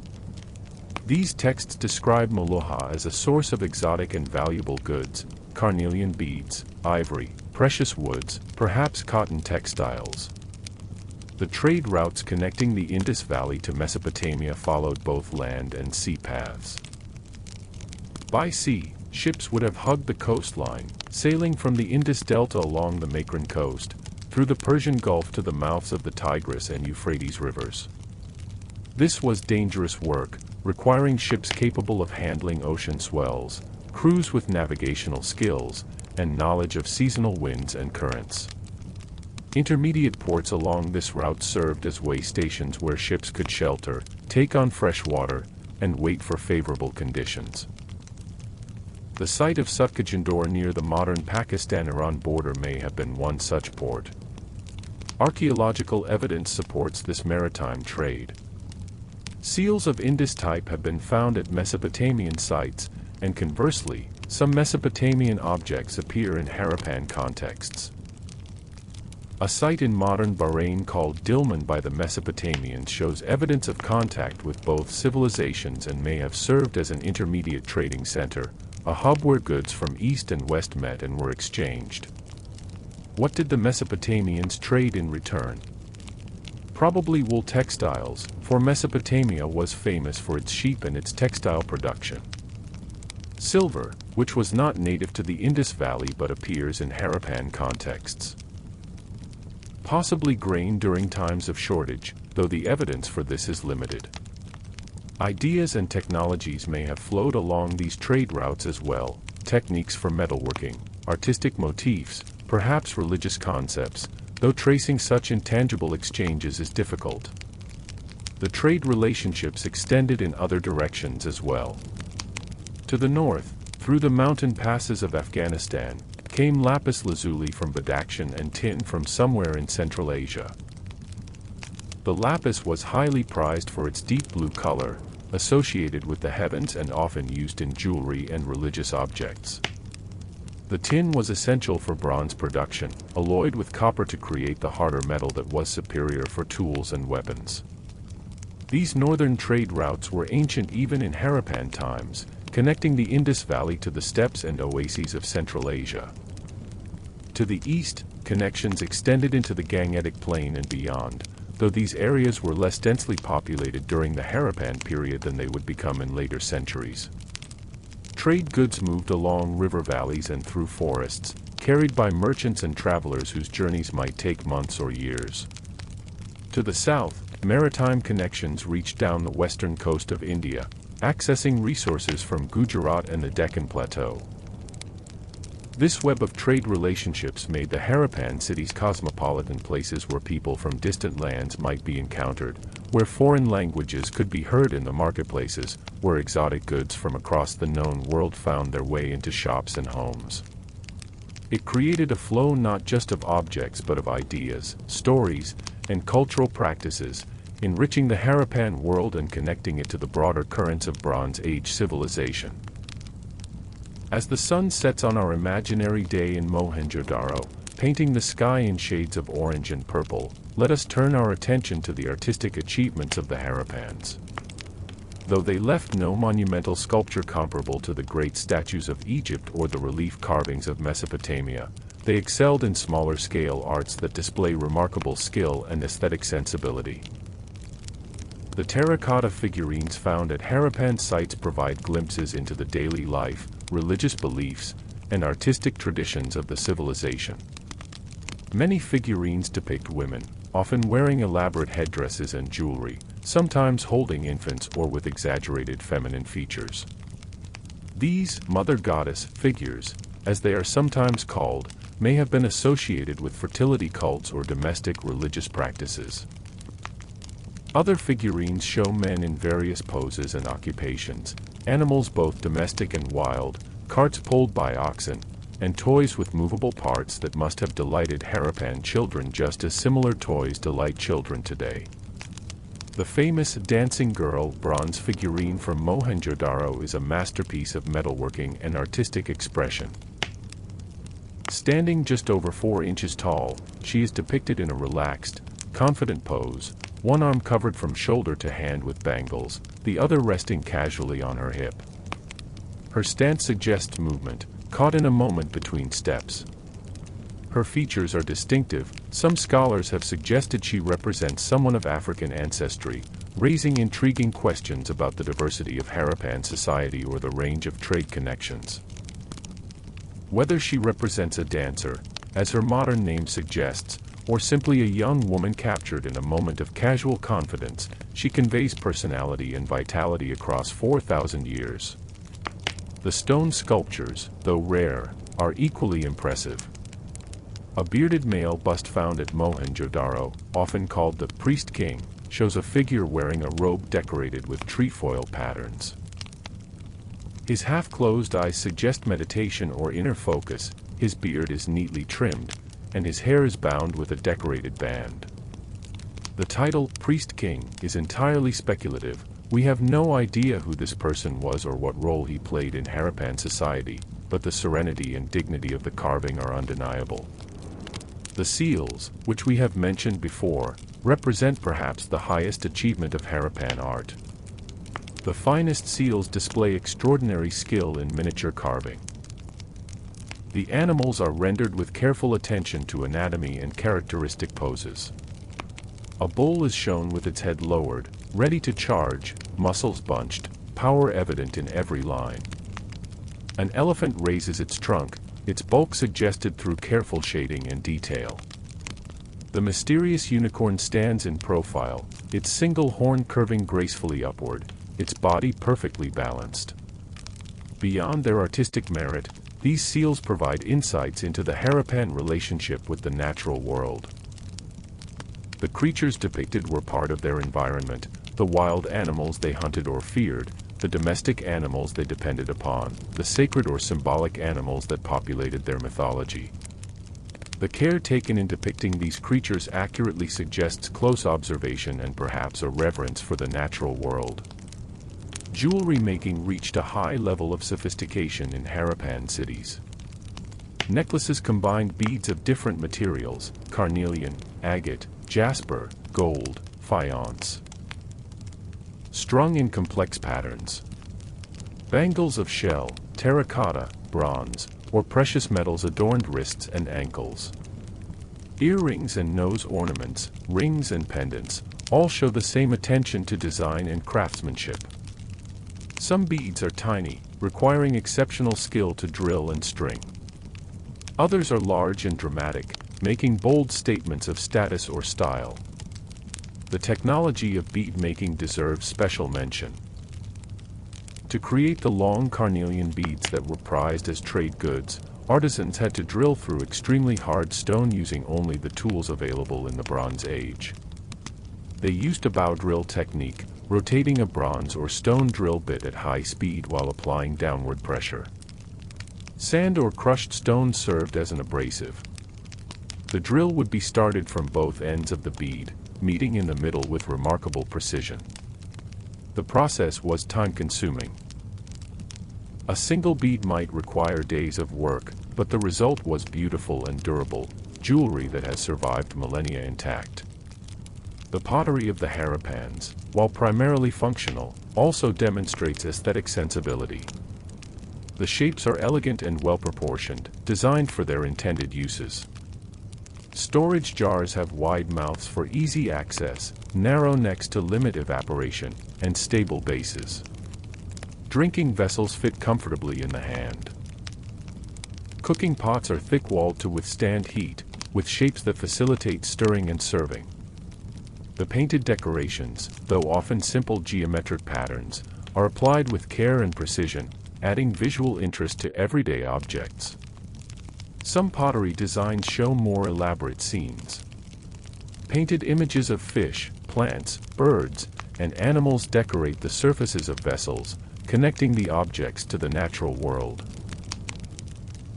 These texts describe Meloha as a source of exotic and valuable goods, carnelian beads, ivory, precious woods, perhaps cotton textiles. The trade routes connecting the Indus Valley to Mesopotamia followed both land and sea paths. By sea, ships would have hugged the coastline, sailing from the Indus Delta along the Makran coast, through the Persian Gulf to the mouths of the Tigris and Euphrates rivers. This was dangerous work, requiring ships capable of handling ocean swells, crews with navigational skills, and knowledge of seasonal winds and currents. Intermediate ports along this route served as way stations where ships could shelter, take on fresh water, and wait for favorable conditions. The site of Sutkajandor near the modern Pakistan-Iran border may have been one such port. Archaeological evidence supports this maritime trade. Seals of Indus type have been found at Mesopotamian sites, and conversely, some Mesopotamian objects appear in Harappan contexts. A site in modern Bahrain called Dilmun by the Mesopotamians shows evidence of contact with both civilizations and may have served as an intermediate trading center, a hub where goods from east and west met and were exchanged. What did the Mesopotamians trade in return? Probably wool textiles, for Mesopotamia was famous for its sheep and its textile production. Silver, which was not native to the Indus Valley but appears in Harappan contexts. Possibly grain during times of shortage, though the evidence for this is limited. Ideas and technologies may have flowed along these trade routes as well, techniques for metalworking, artistic motifs, perhaps religious concepts, though tracing such intangible exchanges is difficult. The trade relationships extended in other directions as well. To the north, through the mountain passes of Afghanistan, came lapis lazuli from Badakhshan and tin from somewhere in Central Asia. The lapis was highly prized for its deep blue color, associated with the heavens and often used in jewelry and religious objects. The tin was essential for bronze production, alloyed with copper to create the harder metal that was superior for tools and weapons. These northern trade routes were ancient even in Harappan times, connecting the Indus Valley to the steppes and oases of Central Asia. To the east, connections extended into the Gangetic Plain and beyond, though these areas were less densely populated during the Harappan period than they would become in later centuries. Trade goods moved along river valleys and through forests, carried by merchants and travelers whose journeys might take months or years. To the south, maritime connections reached down the western coast of India, accessing resources from Gujarat and the Deccan Plateau. This web of trade relationships made the Harappan cities cosmopolitan places where people from distant lands might be encountered, where foreign languages could be heard in the marketplaces, where exotic goods from across the known world found their way into shops and homes. It created a flow not just of objects but of ideas, stories, and cultural practices, enriching the Harappan world and connecting it to the broader currents of Bronze Age civilization. As the sun sets on our imaginary day in Mohenjo-daro, painting the sky in shades of orange and purple, let us turn our attention to the artistic achievements of the Harappans. Though they left no monumental sculpture comparable to the great statues of Egypt or the relief carvings of Mesopotamia, They excelled in smaller-scale arts that display remarkable skill and aesthetic sensibility. The terracotta figurines found at Harappan sites provide glimpses into the daily life, religious beliefs, and artistic traditions of the civilization. Many figurines depict women, often wearing elaborate headdresses and jewelry, sometimes holding infants or with exaggerated feminine features. These mother goddess figures, as they are sometimes called, may have been associated with fertility cults or domestic religious practices. Other figurines show men in various poses and occupations, animals both domestic and wild, carts pulled by oxen, and toys with movable parts that must have delighted Harappan children just as similar toys delight children today. The famous dancing girl bronze figurine from Mohenjo-daro is a masterpiece of metalworking and artistic expression. Standing just over 4 inches tall, she is depicted in a relaxed, confident pose, one arm covered from shoulder to hand with bangles, the other resting casually on her hip. Her stance suggests movement, caught in a moment between steps. Her features are distinctive. Some scholars have suggested she represents someone of African ancestry, raising intriguing questions about the diversity of Harappan society or the range of trade connections. Whether she represents a dancer, as her modern name suggests, or simply a young woman captured in a moment of casual confidence, she conveys personality and vitality across 4,000 years. The stone sculptures, though rare, are equally impressive. A bearded male bust found at Mohenjo-daro, often called the priest king, shows a figure wearing a robe decorated with trefoil patterns. His half-closed eyes suggest meditation or inner focus, his beard is neatly trimmed, and his hair is bound with a decorated band. The title, Priest King, is entirely speculative. We have no idea who this person was or what role he played in Harappan society, but the serenity and dignity of the carving are undeniable. The seals, which we have mentioned before, represent perhaps the highest achievement of Harappan art. The finest seals display extraordinary skill in miniature carving. The animals are rendered with careful attention to anatomy and characteristic poses. A bull is shown with its head lowered, ready to charge, muscles bunched, power evident in every line. An elephant raises its trunk, its bulk suggested through careful shading and detail. The mysterious unicorn stands in profile, its single horn curving gracefully upward, its body perfectly balanced. Beyond their artistic merit, these seals provide insights into the Harappan relationship with the natural world. The creatures depicted were part of their environment, the wild animals they hunted or feared, the domestic animals they depended upon, the sacred or symbolic animals that populated their mythology. The care taken in depicting these creatures accurately suggests close observation and perhaps a reverence for the natural world. Jewelry making reached a high level of sophistication in Harappan cities. Necklaces combined beads of different materials, carnelian, agate, jasper, gold, faience, strung in complex patterns. Bangles of shell, terracotta, bronze, or precious metals adorned wrists and ankles. Earrings and nose ornaments, rings and pendants, all show the same attention to design and craftsmanship. Some beads are tiny, requiring exceptional skill to drill and string. Others are large and dramatic, making bold statements of status or style. The technology of bead making deserves special mention. To create the long carnelian beads that were prized as trade goods, artisans had to drill through extremely hard stone using only the tools available in the Bronze Age. They used a bow drill technique, rotating a bronze or stone drill bit at high speed while applying downward pressure. Sand or crushed stone served as an abrasive. The drill would be started from both ends of the bead, meeting in the middle with remarkable precision. The process was time-consuming. A single bead might require days of work, but the result was beautiful and durable, jewelry that has survived millennia intact. The pottery of the Harappans, while primarily functional, also demonstrates aesthetic sensibility. The shapes are elegant and well-proportioned, designed for their intended uses. Storage jars have wide mouths for easy access, narrow necks to limit evaporation, and stable bases. Drinking vessels fit comfortably in the hand. Cooking pots are thick-walled to withstand heat, with shapes that facilitate stirring and serving. The painted decorations, though often simple geometric patterns, are applied with care and precision, adding visual interest to everyday objects. Some pottery designs show more elaborate scenes. Painted images of fish, plants, birds, and animals decorate the surfaces of vessels, connecting the objects to the natural world.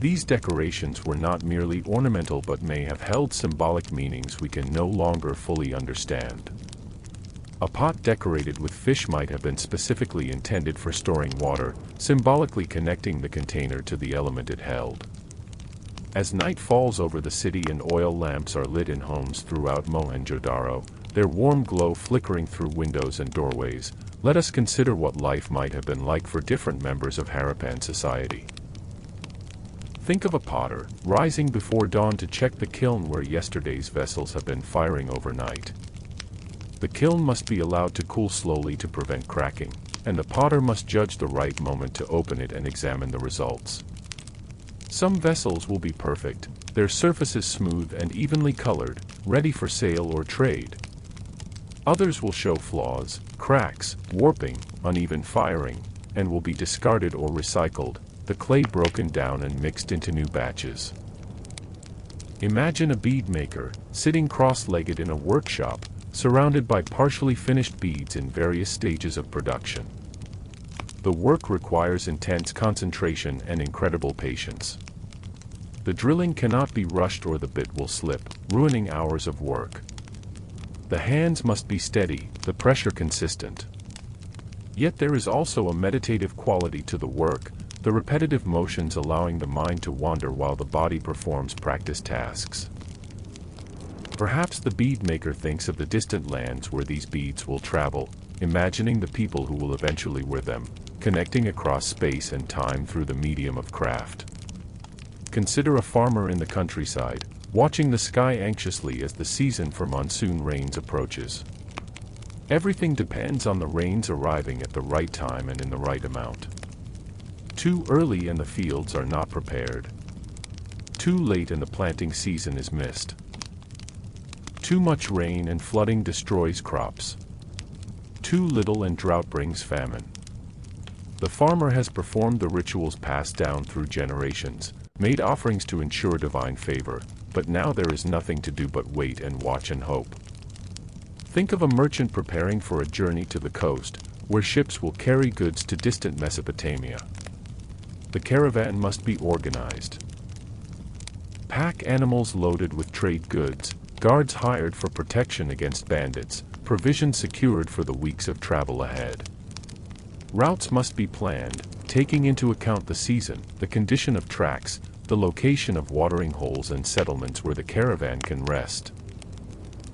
These decorations were not merely ornamental but may have held symbolic meanings we can no longer fully understand. A pot decorated with fish might have been specifically intended for storing water, symbolically connecting the container to the element it held. As night falls over the city and oil lamps are lit in homes throughout Mohenjo-daro, their warm glow flickering through windows and doorways, let us consider what life might have been like for different members of Harappan society. Think of a potter, rising before dawn to check the kiln where yesterday's vessels have been firing overnight. The kiln must be allowed to cool slowly to prevent cracking, and the potter must judge the right moment to open it and examine the results. Some vessels will be perfect, their surfaces smooth and evenly colored, ready for sale or trade. Others will show flaws, cracks, warping, uneven firing, and will be discarded or recycled, the clay broken down and mixed into new batches. Imagine a bead maker, sitting cross-legged in a workshop, surrounded by partially finished beads in various stages of production. The work requires intense concentration and incredible patience. The drilling cannot be rushed or the bit will slip, ruining hours of work. The hands must be steady, the pressure consistent. Yet there is also a meditative quality to the work, the repetitive motions allowing the mind to wander while the body performs practice tasks. Perhaps the bead maker thinks of the distant lands where these beads will travel, imagining the people who will eventually wear them, connecting across space and time through the medium of craft. Consider a farmer in the countryside, watching the sky anxiously as the season for monsoon rains approaches. Everything depends on the rains arriving at the right time and in the right amount. Too early and the fields are not prepared. Too late and the planting season is missed. Too much rain and flooding destroys crops. Too little and drought brings famine. The farmer has performed the rituals passed down through generations, made offerings to ensure divine favor, but now there is nothing to do but wait and watch and hope. Think of a merchant preparing for a journey to the coast, where ships will carry goods to distant Mesopotamia. The caravan must be organized. Pack animals loaded with trade goods, guards hired for protection against bandits, provisions secured for the weeks of travel ahead. Routes must be planned, taking into account the season, the condition of tracks, the location of watering holes and settlements where the caravan can rest.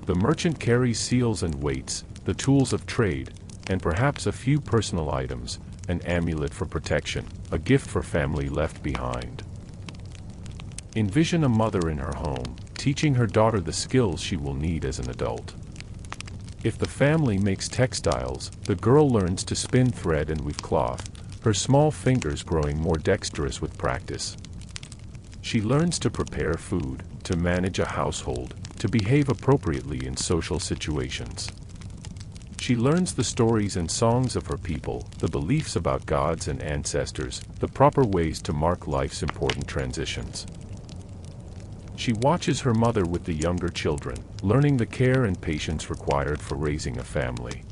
The merchant carries seals and weights, the tools of trade, and perhaps a few personal items, an amulet for protection, a gift for family left behind. Envision a mother in her home, teaching her daughter the skills she will need as an adult. If the family makes textiles, the girl learns to spin thread and weave cloth, her small fingers growing more dexterous with practice. She learns to prepare food, to manage a household, to behave appropriately in social situations. She learns the stories and songs of her people, the beliefs about gods and ancestors, the proper ways to mark life's important transitions. She watches her mother with the younger children, learning the care and patience required for raising a family.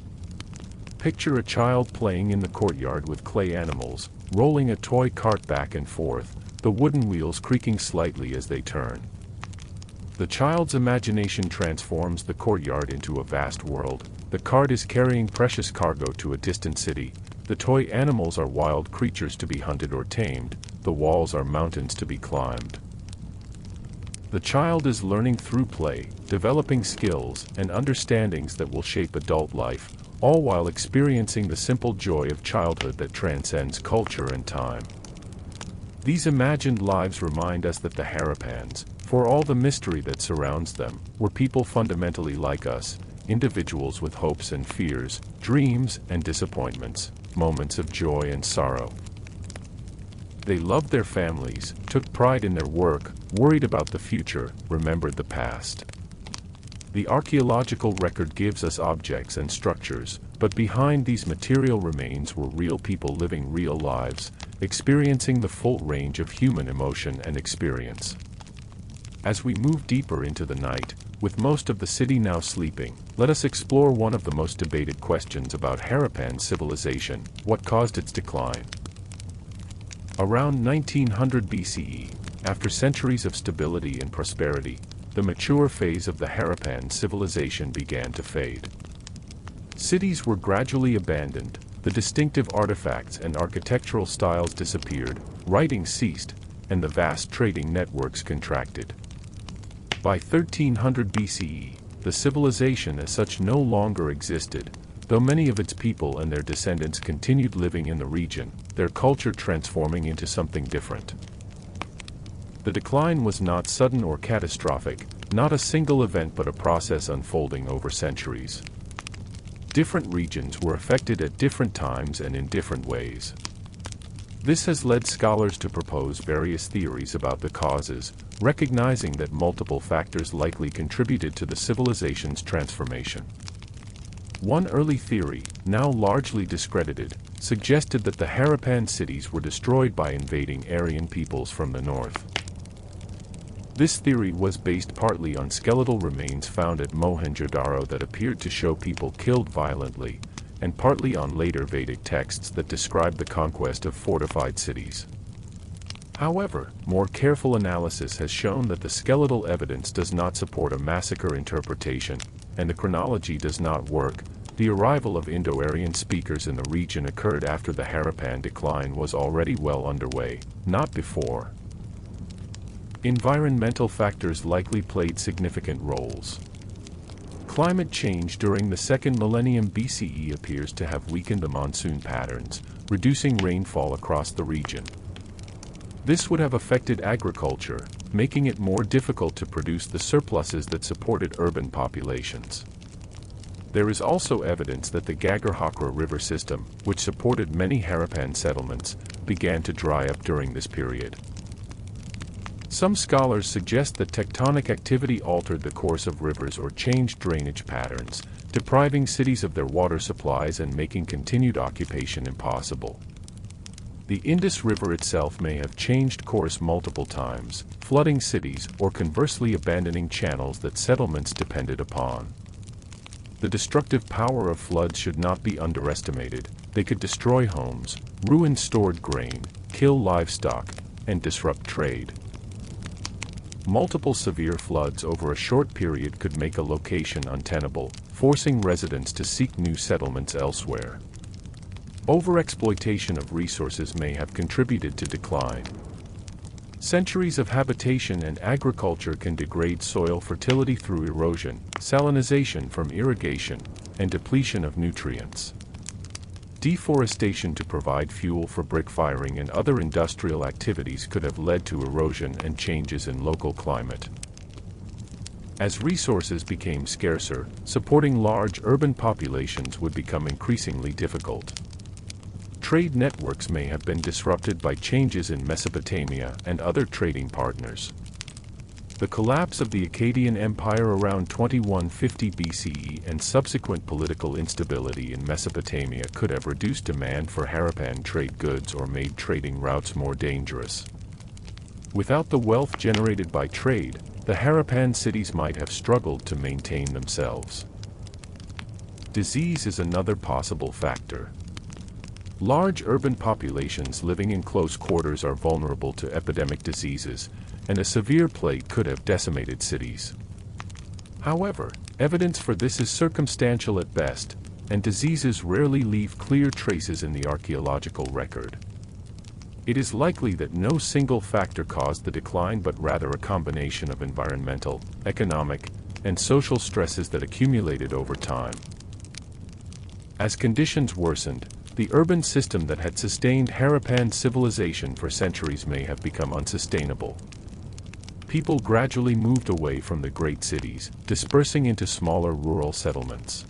Picture a child playing in the courtyard with clay animals, rolling a toy cart back and forth, the wooden wheels creaking slightly as they turn. The child's imagination transforms the courtyard into a vast world. The cart is carrying precious cargo to a distant city. The toy animals are wild creatures to be hunted or tamed. The walls are mountains to be climbed. The child is learning through play, developing skills and understandings that will shape adult life, all while experiencing the simple joy of childhood that transcends culture and time. These imagined lives remind us that the Harappans, for all the mystery that surrounds them, were people fundamentally like us, individuals with hopes and fears, dreams and disappointments, moments of joy and sorrow. They loved their families, took pride in their work, worried about the future, remembered the past. The archaeological record gives us objects and structures, but behind these material remains were real people living real lives, experiencing the full range of human emotion and experience. As we move deeper into the night, with most of the city now sleeping, let us explore one of the most debated questions about Harappan civilization: what caused its decline? Around 1900 BCE, after centuries of stability and prosperity, the mature phase of the Harappan civilization began to fade. Cities were gradually abandoned, the distinctive artifacts and architectural styles disappeared, writing ceased, and the vast trading networks contracted. By 1300 BCE, the civilization as such no longer existed, though many of its people and their descendants continued living in the region, their culture transforming into something different. The decline was not sudden or catastrophic, not a single event but a process unfolding over centuries. Different regions were affected at different times and in different ways. This has led scholars to propose various theories about the causes, recognizing that multiple factors likely contributed to the civilization's transformation. One early theory, now largely discredited, suggested that the Harappan cities were destroyed by invading Aryan peoples from the north. This theory was based partly on skeletal remains found at Mohenjo-daro that appeared to show people killed violently, and partly on later Vedic texts that describe the conquest of fortified cities. However, more careful analysis has shown that the skeletal evidence does not support a massacre interpretation, and the chronology does not work. The arrival of Indo-Aryan speakers in the region occurred after the Harappan decline was already well underway, not before. Environmental factors likely played significant roles. Climate change during the second millennium BCE appears to have weakened the monsoon patterns, reducing rainfall across the region. This would have affected agriculture, making it more difficult to produce the surpluses that supported urban populations. There is also evidence that the Gagar-Hakra river system, which supported many Harappan settlements, began to dry up during this period. Some scholars suggest that tectonic activity altered the course of rivers or changed drainage patterns, depriving cities of their water supplies and making continued occupation impossible. The Indus River itself may have changed course multiple times, flooding cities or conversely abandoning channels that settlements depended upon. The destructive power of floods should not be underestimated. They could destroy homes, ruin stored grain, kill livestock, and disrupt trade. Multiple severe floods over a short period could make a location untenable, forcing residents to seek new settlements elsewhere. Overexploitation of resources may have contributed to decline. Centuries of habitation and agriculture can degrade soil fertility through erosion, salinization from irrigation, and depletion of nutrients. Deforestation to provide fuel for brick firing and other industrial activities could have led to erosion and changes in local climate. As resources became scarcer, supporting large urban populations would become increasingly difficult. Trade networks may have been disrupted by changes in Mesopotamia and other trading partners. The collapse of the Akkadian Empire around 2150 BCE and subsequent political instability in Mesopotamia could have reduced demand for Harappan trade goods or made trading routes more dangerous. Without the wealth generated by trade, the Harappan cities might have struggled to maintain themselves. Disease is another possible factor. Large urban populations living in close quarters are vulnerable to epidemic diseases, and a severe plague could have decimated cities. However, evidence for this is circumstantial at best, and diseases rarely leave clear traces in the archaeological record. It is likely that no single factor caused the decline but rather a combination of environmental, economic, and social stresses that accumulated over time. As conditions worsened, The urban system that had sustained Harappan civilization for centuries may have become unsustainable. People gradually moved away from the great cities, dispersing into smaller rural settlements.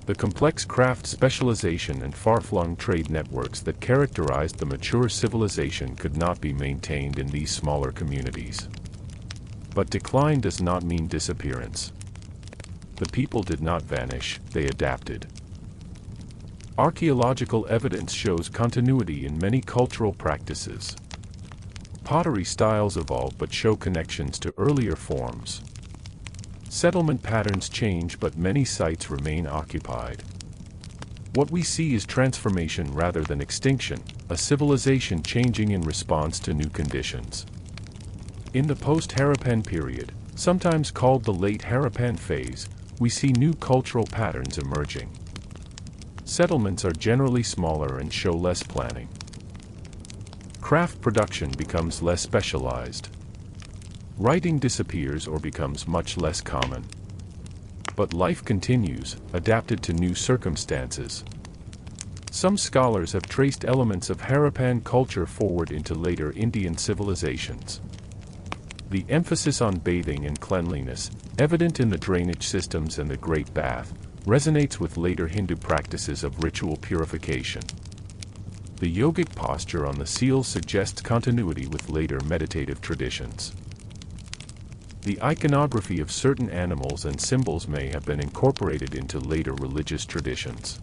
The complex craft specialization and far-flung trade networks that characterized the mature civilization could not be maintained in these smaller communities. But decline does not mean disappearance. The people did not vanish, they adapted. Archaeological evidence shows continuity in many cultural practices. Pottery styles evolve but show connections to earlier forms. Settlement patterns change but many sites remain occupied. What we see is transformation rather than extinction, a civilization changing in response to new conditions. In the post-Harappan period, sometimes called the late Harappan phase, we see new cultural patterns emerging. Settlements are generally smaller and show less planning. Craft production becomes less specialized. Writing disappears or becomes much less common. But life continues, adapted to new circumstances. Some scholars have traced elements of Harappan culture forward into later Indian civilizations. The emphasis on bathing and cleanliness, evident in the drainage systems and the Great Bath, resonates with later Hindu practices of ritual purification. The yogic posture on the seals suggests continuity with later meditative traditions. The iconography of certain animals and symbols may have been incorporated into later religious traditions.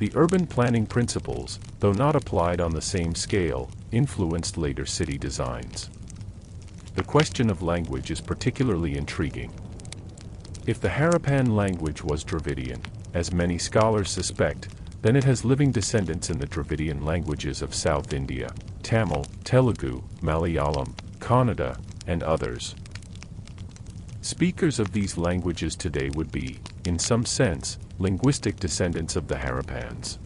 The urban planning principles, though not applied on the same scale, influenced later city designs. The question of language is particularly intriguing. If the Harappan language was Dravidian, as many scholars suspect, then it has living descendants in the Dravidian languages of South India, Tamil, Telugu, Malayalam, Kannada, and others. Speakers of these languages today would be, in some sense, linguistic descendants of the Harappans.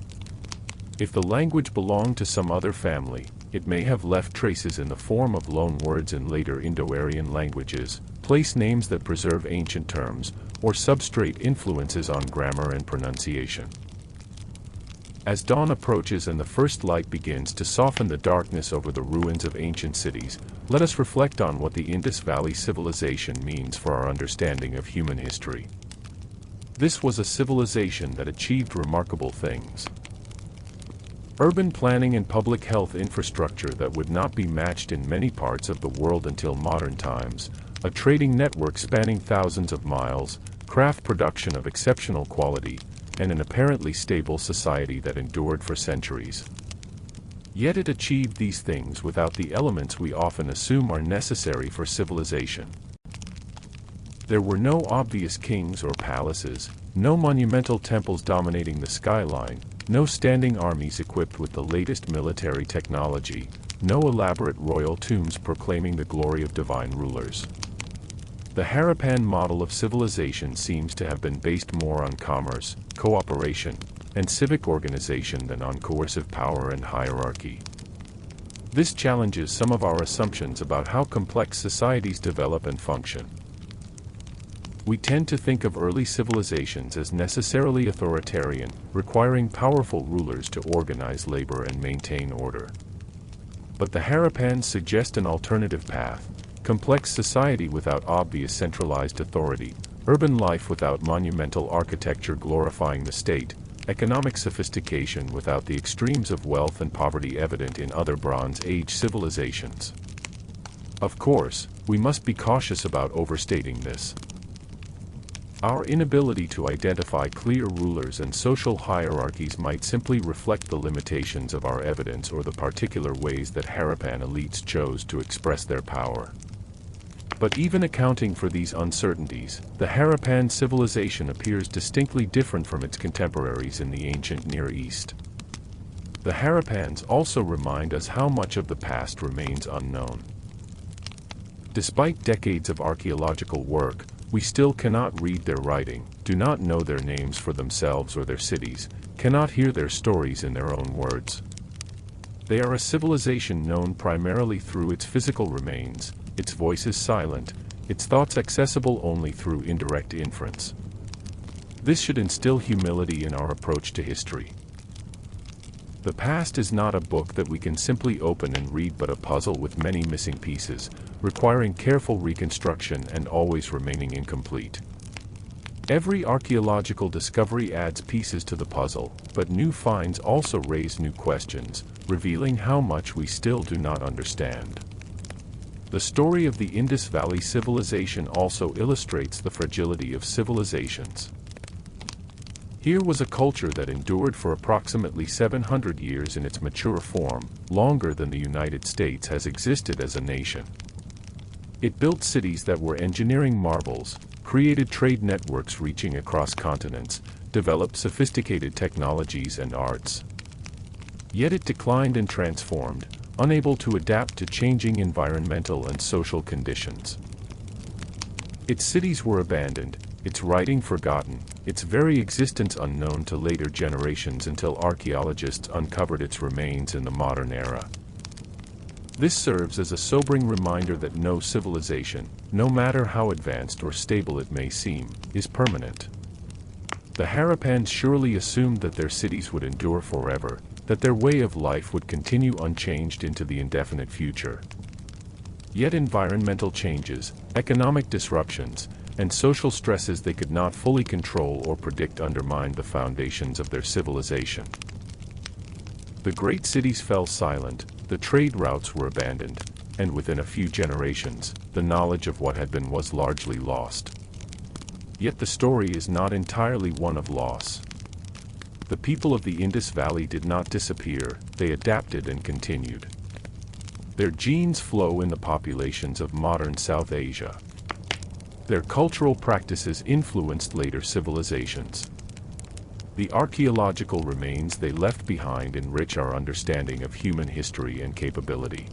If the language belonged to some other family, it may have left traces in the form of loan words in later Indo-Aryan languages, place names that preserve ancient terms, or substrate influences on grammar and pronunciation. As dawn approaches and the first light begins to soften the darkness over the ruins of ancient cities, let us reflect on what the Indus Valley Civilization means for our understanding of human history. This was a civilization that achieved remarkable things. Urban planning and public health infrastructure that would not be matched in many parts of the world until modern times, a trading network spanning thousands of miles, craft production of exceptional quality, and an apparently stable society that endured for centuries. Yet it achieved these things without the elements we often assume are necessary for civilization. There were no obvious kings or palaces, no monumental temples dominating the skyline, no standing armies equipped with the latest military technology, no elaborate royal tombs proclaiming the glory of divine rulers. The Harappan model of civilization seems to have been based more on commerce, cooperation, and civic organization than on coercive power and hierarchy. This challenges some of our assumptions about how complex societies develop and function. We tend to think of early civilizations as necessarily authoritarian, requiring powerful rulers to organize labor and maintain order. But the Harappans suggest an alternative path: complex society without obvious centralized authority, urban life without monumental architecture glorifying the state, economic sophistication without the extremes of wealth and poverty evident in other Bronze Age civilizations. Of course, we must be cautious about overstating this. Our inability to identify clear rulers and social hierarchies might simply reflect the limitations of our evidence or the particular ways that Harappan elites chose to express their power. But even accounting for these uncertainties, the Harappan civilization appears distinctly different from its contemporaries in the ancient Near East. The Harappans also remind us how much of the past remains unknown. Despite decades of archaeological work, we still cannot read their writing, do not know their names for themselves or their cities, cannot hear their stories in their own words. They are a civilization known primarily through its physical remains, its voices silent, its thoughts accessible only through indirect inference. This should instill humility in our approach to history. The past is not a book that we can simply open and read, but a puzzle with many missing pieces, requiring careful reconstruction and always remaining incomplete. Every archaeological discovery adds pieces to the puzzle, but new finds also raise new questions, revealing how much we still do not understand. The story of the Indus Valley Civilization also illustrates the fragility of civilizations. Here was a culture that endured for approximately 700 years in its mature form, longer than the United States has existed as a nation. It built cities that were engineering marvels, created trade networks reaching across continents, developed sophisticated technologies and arts. Yet it declined and transformed, unable to adapt to changing environmental and social conditions. Its cities were abandoned, its writing forgotten, its very existence unknown to later generations until archaeologists uncovered its remains in the modern era. This serves as a sobering reminder that no civilization, no matter how advanced or stable it may seem, is permanent. The Harappans surely assumed that their cities would endure forever, that their way of life would continue unchanged into the indefinite future. Yet environmental changes, economic disruptions, and social stresses they could not fully control or predict undermined the foundations of their civilization. The great cities fell silent, the trade routes were abandoned, and within a few generations, the knowledge of what had been was largely lost. Yet the story is not entirely one of loss. The people of the Indus Valley did not disappear, they adapted and continued. Their genes flow in the populations of modern South Asia. Their cultural practices influenced later civilizations. The archaeological remains they left behind enrich our understanding of human history and capability.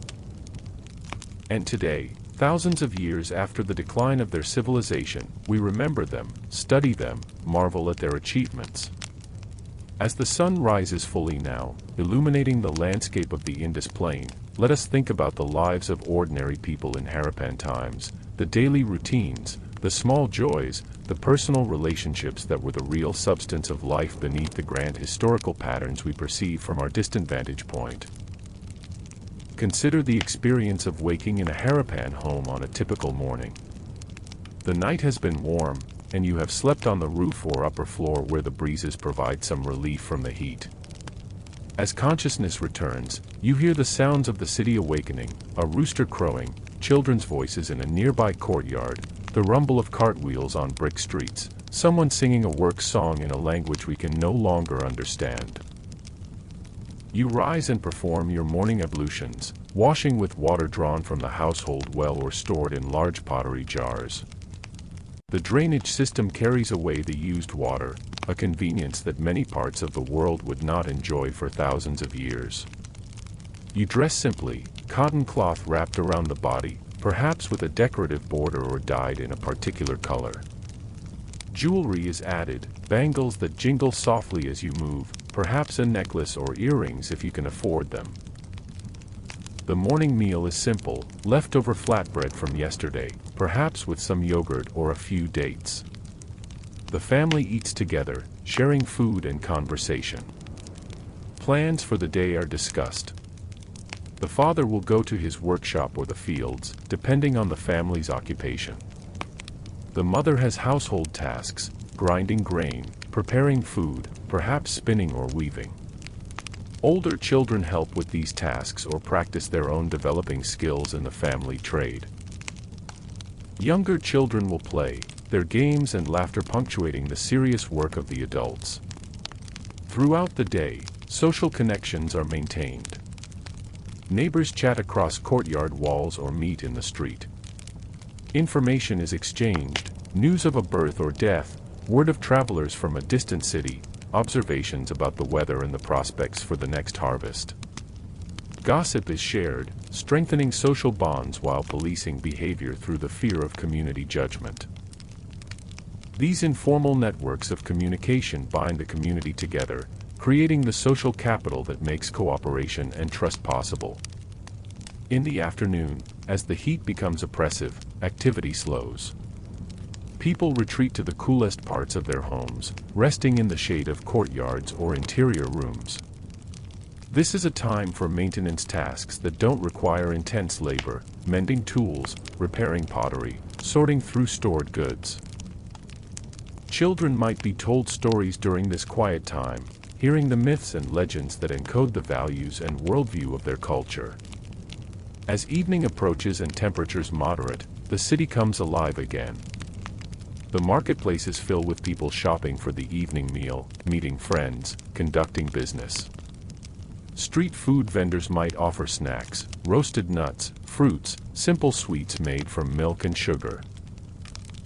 And today, thousands of years after the decline of their civilization, we remember them, study them, marvel at their achievements. As the sun rises fully now, illuminating the landscape of the Indus Plain, let us think about the lives of ordinary people in Harappan times, the daily routines, the small joys, the personal relationships that were the real substance of life beneath the grand historical patterns we perceive from our distant vantage point. Consider the experience of waking in a Harappan home on a typical morning. The night has been warm, and you have slept on the roof or upper floor where the breezes provide some relief from the heat. As consciousness returns, you hear the sounds of the city awakening, a rooster crowing, children's voices in a nearby courtyard, the rumble of cartwheels on brick streets, someone singing a work song in a language we can no longer understand. You rise and perform your morning ablutions, washing with water drawn from the household well or stored in large pottery jars. The drainage system carries away the used water, a convenience that many parts of the world would not enjoy for thousands of years. You dress simply, cotton cloth wrapped around the body, perhaps with a decorative border or dyed in a particular color. Jewelry is added, bangles that jingle softly as you move, perhaps a necklace or earrings if you can afford them. The morning meal is simple, leftover flatbread from yesterday, perhaps with some yogurt or a few dates. The family eats together, sharing food and conversation. Plans for the day are discussed. The father will go to his workshop or the fields, depending on the family's occupation. The mother has household tasks, grinding grain, preparing food, perhaps spinning or weaving. Older children help with these tasks or practice their own developing skills in the family trade. Younger children will play, their games and laughter punctuating the serious work of the adults. Throughout the day, social connections are maintained. Neighbors chat across courtyard walls or meet in the street. Information is exchanged, news of a birth or death, word of travelers from a distant city, observations about the weather and the prospects for the next harvest. Gossip is shared, strengthening social bonds while policing behavior through the fear of community judgment. These informal networks of communication bind the community together, creating the social capital that makes cooperation and trust possible. In the afternoon, as the heat becomes oppressive, activity slows. People retreat to the coolest parts of their homes, resting in the shade of courtyards or interior rooms. This is a time for maintenance tasks that don't require intense labor, mending tools, repairing pottery, sorting through stored goods. Children might be told stories during this quiet time, hearing the myths and legends that encode the values and worldview of their culture. As evening approaches and temperatures moderate, the city comes alive again. The marketplaces fill with people shopping for the evening meal, meeting friends, conducting business. Street food vendors might offer snacks, roasted nuts, fruits, simple sweets made from milk and sugar.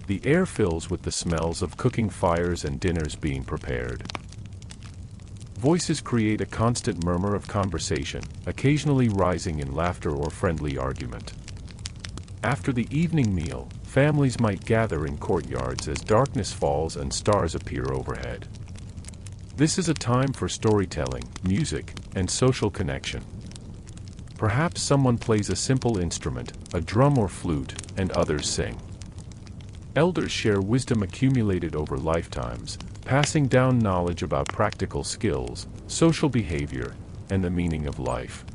The air fills with the smells of cooking fires and dinners being prepared. Voices create a constant murmur of conversation, occasionally rising in laughter or friendly argument. After the evening meal, families might gather in courtyards as darkness falls and stars appear overhead. This is a time for storytelling, music, and social connection. Perhaps someone plays a simple instrument, a drum or flute, and others sing. Elders share wisdom accumulated over lifetimes, passing down knowledge about practical skills, social behavior, and the meaning of life.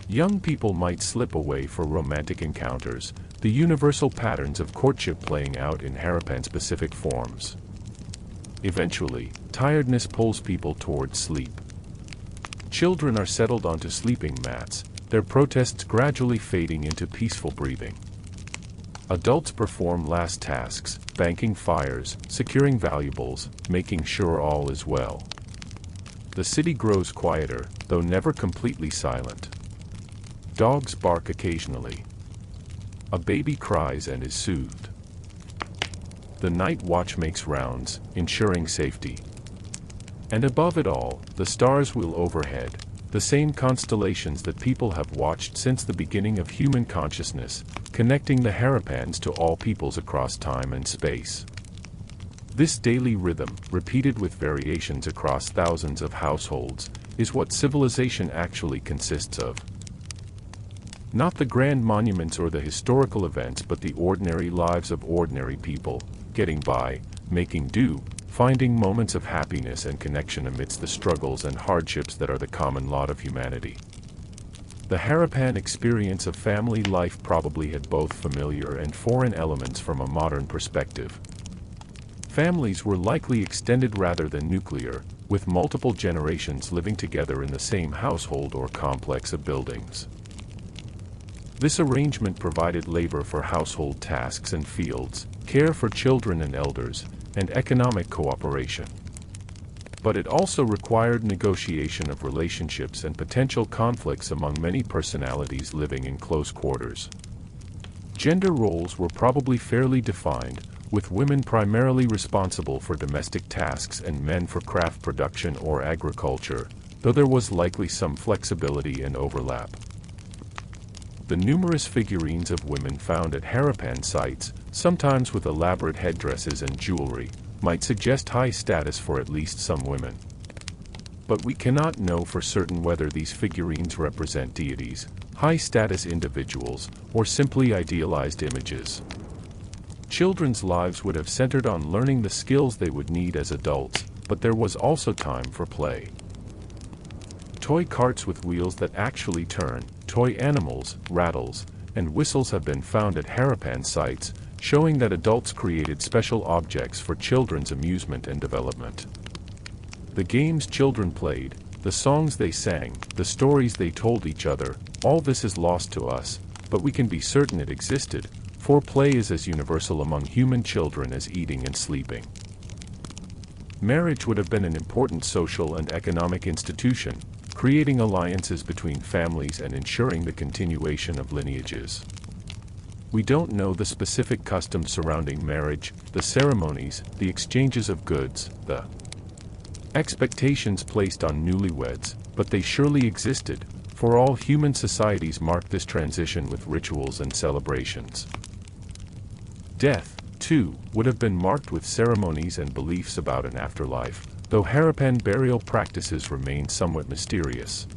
Young people might slip away for romantic encounters, the universal patterns of courtship playing out in Harapan-specific forms. Eventually, tiredness pulls people toward sleep. Children are settled onto sleeping mats, their protests gradually fading into peaceful breathing. Adults perform last tasks, banking fires, securing valuables, making sure all is well. The city grows quieter, though never completely silent. Dogs bark occasionally. A baby cries and is soothed. The night watch makes rounds, ensuring safety. And above it all, the stars wheel overhead, the same constellations that people have watched since the beginning of human consciousness, connecting the Harapans to all peoples across time and space. This daily rhythm, repeated with variations across thousands of households, is what civilization actually consists of. Not the grand monuments or the historical events, but the ordinary lives of ordinary people, getting by, making do, finding moments of happiness and connection amidst the struggles and hardships that are the common lot of humanity. The Harapan experience of family life probably had both familiar and foreign elements from a modern perspective. Families were likely extended rather than nuclear, with multiple generations living together in the same household or complex of buildings. This arrangement provided labor for household tasks and fields, care for children and elders, and economic cooperation. But it also required negotiation of relationships and potential conflicts among many personalities living in close quarters. Gender roles were probably fairly defined, with women primarily responsible for domestic tasks and men for craft production or agriculture, though there was likely some flexibility and overlap. The numerous figurines of women found at Harapan sites, sometimes with elaborate headdresses and jewelry, might suggest high status for at least some women. But we cannot know for certain whether these figurines represent deities, high-status individuals, or simply idealized images. Children's lives would have centered on learning the skills they would need as adults, but there was also time for play. Toy carts with wheels that actually turn, toy animals, rattles, and whistles have been found at Harapan sites, showing that adults created special objects for children's amusement and development. The games children played, the songs they sang, the stories they told each other, all this is lost to us, but we can be certain it existed, for play is as universal among human children as eating and sleeping. Marriage would have been an important social and economic institution, creating alliances between families and ensuring the continuation of lineages. We don't know the specific customs surrounding marriage, the ceremonies, the exchanges of goods, the expectations placed on newlyweds, but they surely existed, for all human societies mark this transition with rituals and celebrations. Death, too, would have been marked with ceremonies and beliefs about an afterlife, though Harapan burial practices remain somewhat mysterious.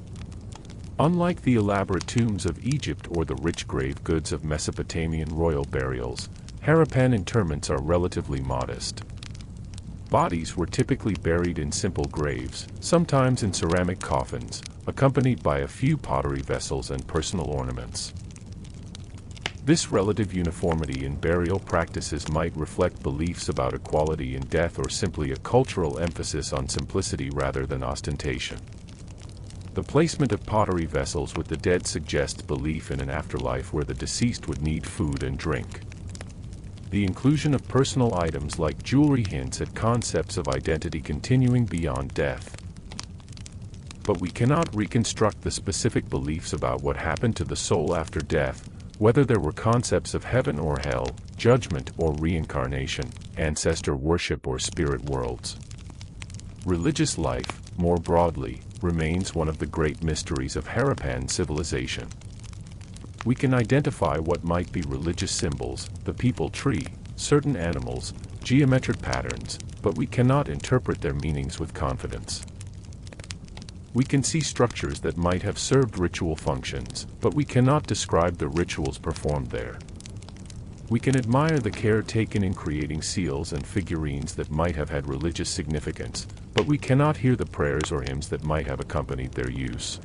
Unlike the elaborate tombs of Egypt or the rich grave goods of Mesopotamian royal burials, Harapan interments are relatively modest. bodies were typically buried in simple graves, sometimes in ceramic coffins, accompanied by a few pottery vessels and personal ornaments. This relative uniformity in burial practices might reflect beliefs about equality in death or simply a cultural emphasis on simplicity rather than ostentation. The placement of pottery vessels with the dead suggests belief in an afterlife where the deceased would need food and drink. The inclusion of personal items like jewelry hints at concepts of identity continuing beyond death. But we cannot reconstruct the specific beliefs about what happened to the soul after death, whether there were concepts of heaven or hell, judgment or reincarnation, ancestor worship or spirit worlds. Religious life, more broadly, remains one of the great mysteries of Harappan civilization. We can identify what might be religious symbols, the people tree, certain animals, geometric patterns, but we cannot interpret their meanings with confidence. We can see structures that might have served ritual functions, but we cannot describe the rituals performed there. We can admire the care taken in creating seals and figurines that might have had religious significance, but we cannot hear the prayers or hymns that might have accompanied their use.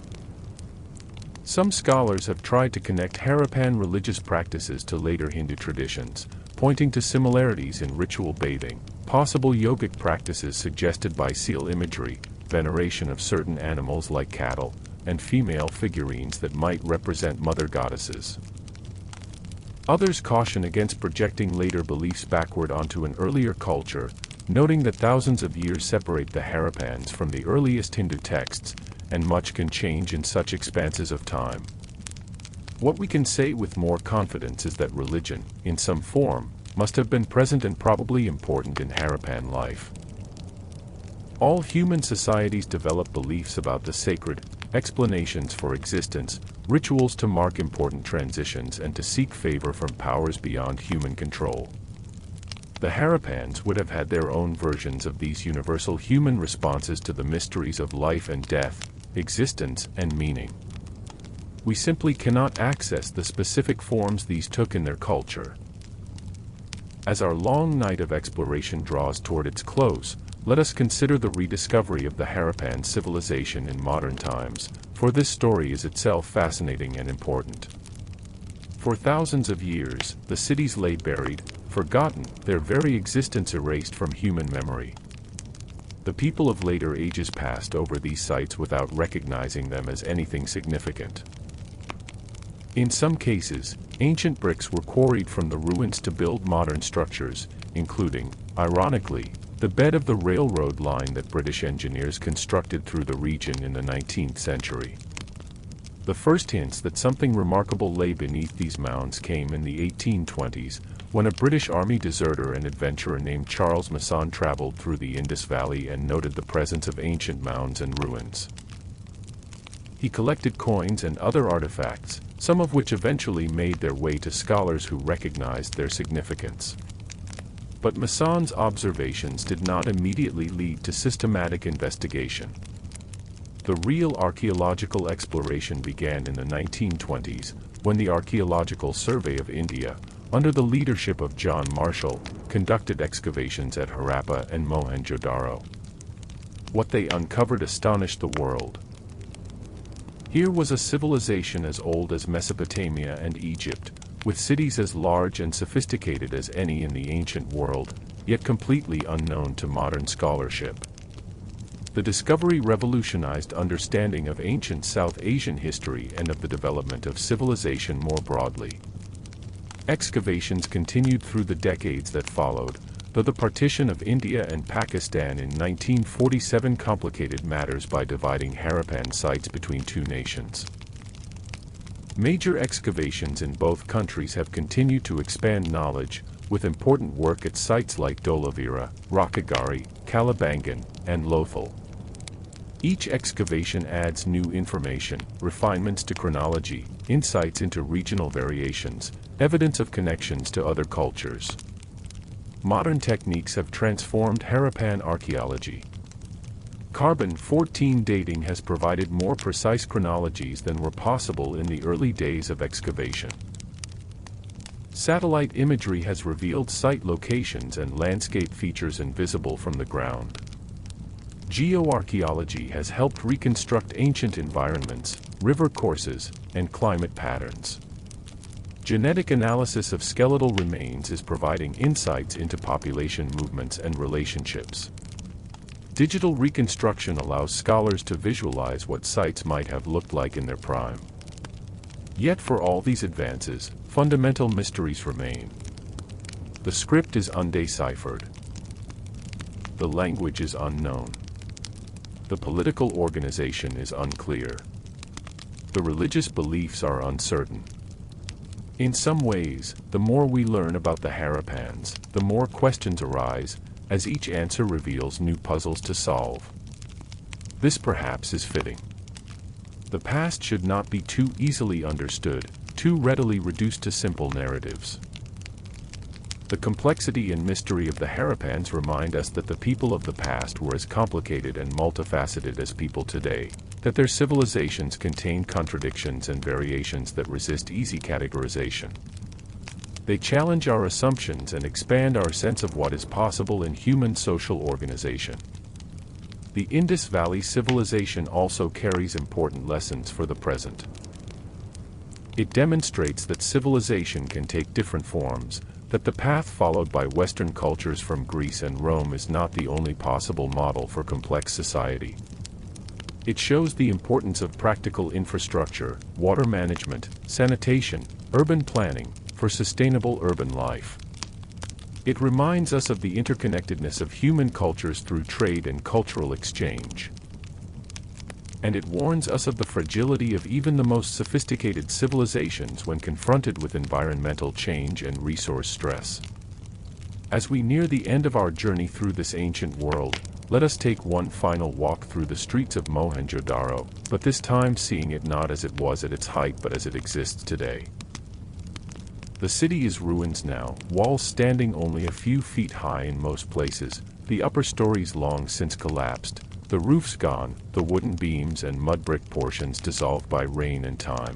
Some scholars have tried to connect Harappan religious practices to later Hindu traditions, pointing to similarities in ritual bathing, possible yogic practices suggested by seal imagery, veneration of certain animals like cattle, and female figurines that might represent mother goddesses. Others caution against projecting later beliefs backward onto an earlier culture, noting that thousands of years separate the Harappans from the earliest Hindu texts, and much can change in such expanses of time. What we can say with more confidence is that religion, in some form, must have been present and probably important in Harappan life. All human societies develop beliefs about the sacred, explanations for existence, rituals to mark important transitions and to seek favor from powers beyond human control. The Harappans would have had their own versions of these universal human responses to the mysteries of life and death, existence and meaning. We simply cannot access the specific forms these took in their culture. As our long night of exploration draws toward its close, let us consider the rediscovery of the Harappan civilization in modern times, for this story is itself fascinating and important. For thousands of years, the cities lay buried, forgotten, their very existence erased from human memory. The people of later ages passed over these sites without recognizing them as anything significant. In some cases, ancient bricks were quarried from the ruins to build modern structures, including, ironically, the bed of the railroad line that British engineers constructed through the region in the 19th century. The first hints that something remarkable lay beneath these mounds came in the 1820s, when a British Army deserter and adventurer named Charles Masson traveled through the Indus Valley and noted the presence of ancient mounds and ruins. He collected coins and other artifacts, some of which eventually made their way to scholars who recognized their significance. But Masson's observations did not immediately lead to systematic investigation. The real archaeological exploration began in the 1920s, when the Archaeological Survey of India, under the leadership of John Marshall, conducted excavations at Harappa and Mohenjo-daro. What they uncovered astonished the world. Here was a civilization as old as Mesopotamia and Egypt, with cities as large and sophisticated as any in the ancient world, yet completely unknown to modern scholarship. The discovery revolutionized understanding of ancient South Asian history and of the development of civilization more broadly. Excavations continued through the decades that followed, though the partition of India and Pakistan in 1947 complicated matters by dividing Harappan sites between two nations. Major excavations in both countries have continued to expand knowledge, with important work at sites like Dholavira, Rakhigarhi, Kalibangan, and Lothal. Each excavation adds new information, refinements to chronology, insights into regional variations, evidence of connections to other cultures. Modern techniques have transformed Harappan archaeology. Carbon-14 dating has provided more precise chronologies than were possible in the early days of excavation. Satellite imagery has revealed site locations and landscape features invisible from the ground. Geoarchaeology has helped reconstruct ancient environments, river courses, and climate patterns. Genetic analysis of skeletal remains is providing insights into population movements and relationships. Digital reconstruction allows scholars to visualize what sites might have looked like in their prime. Yet for all these advances, fundamental mysteries remain. The script is undeciphered. The language is unknown. The political organization is unclear. The religious beliefs are uncertain. In some ways, the more we learn about the Harappans, the more questions arise, as each answer reveals new puzzles to solve. This perhaps is fitting. The past should not be too easily understood, too readily reduced to simple narratives. The complexity and mystery of the Harappans remind us that the people of the past were as complicated and multifaceted as people today, that their civilizations contain contradictions and variations that resist easy categorization. They challenge our assumptions and expand our sense of what is possible in human social organization. The Indus Valley Civilization also carries important lessons for the present. It demonstrates that civilization can take different forms, that the path followed by Western cultures from Greece and Rome is not the only possible model for complex society. It shows the importance of practical infrastructure, water management, sanitation, urban planning, for sustainable urban life. It reminds us of the interconnectedness of human cultures through trade and cultural exchange. And it warns us of the fragility of even the most sophisticated civilizations when confronted with environmental change and resource stress. As we near the end of our journey through this ancient world, let us take one final walk through the streets of Mohenjo-daro, but this time seeing it not as it was at its height but as it exists today. The city is ruins now, walls standing only a few feet high in most places, the upper stories long since collapsed, the roofs gone, the wooden beams and mud brick portions dissolved by rain and time.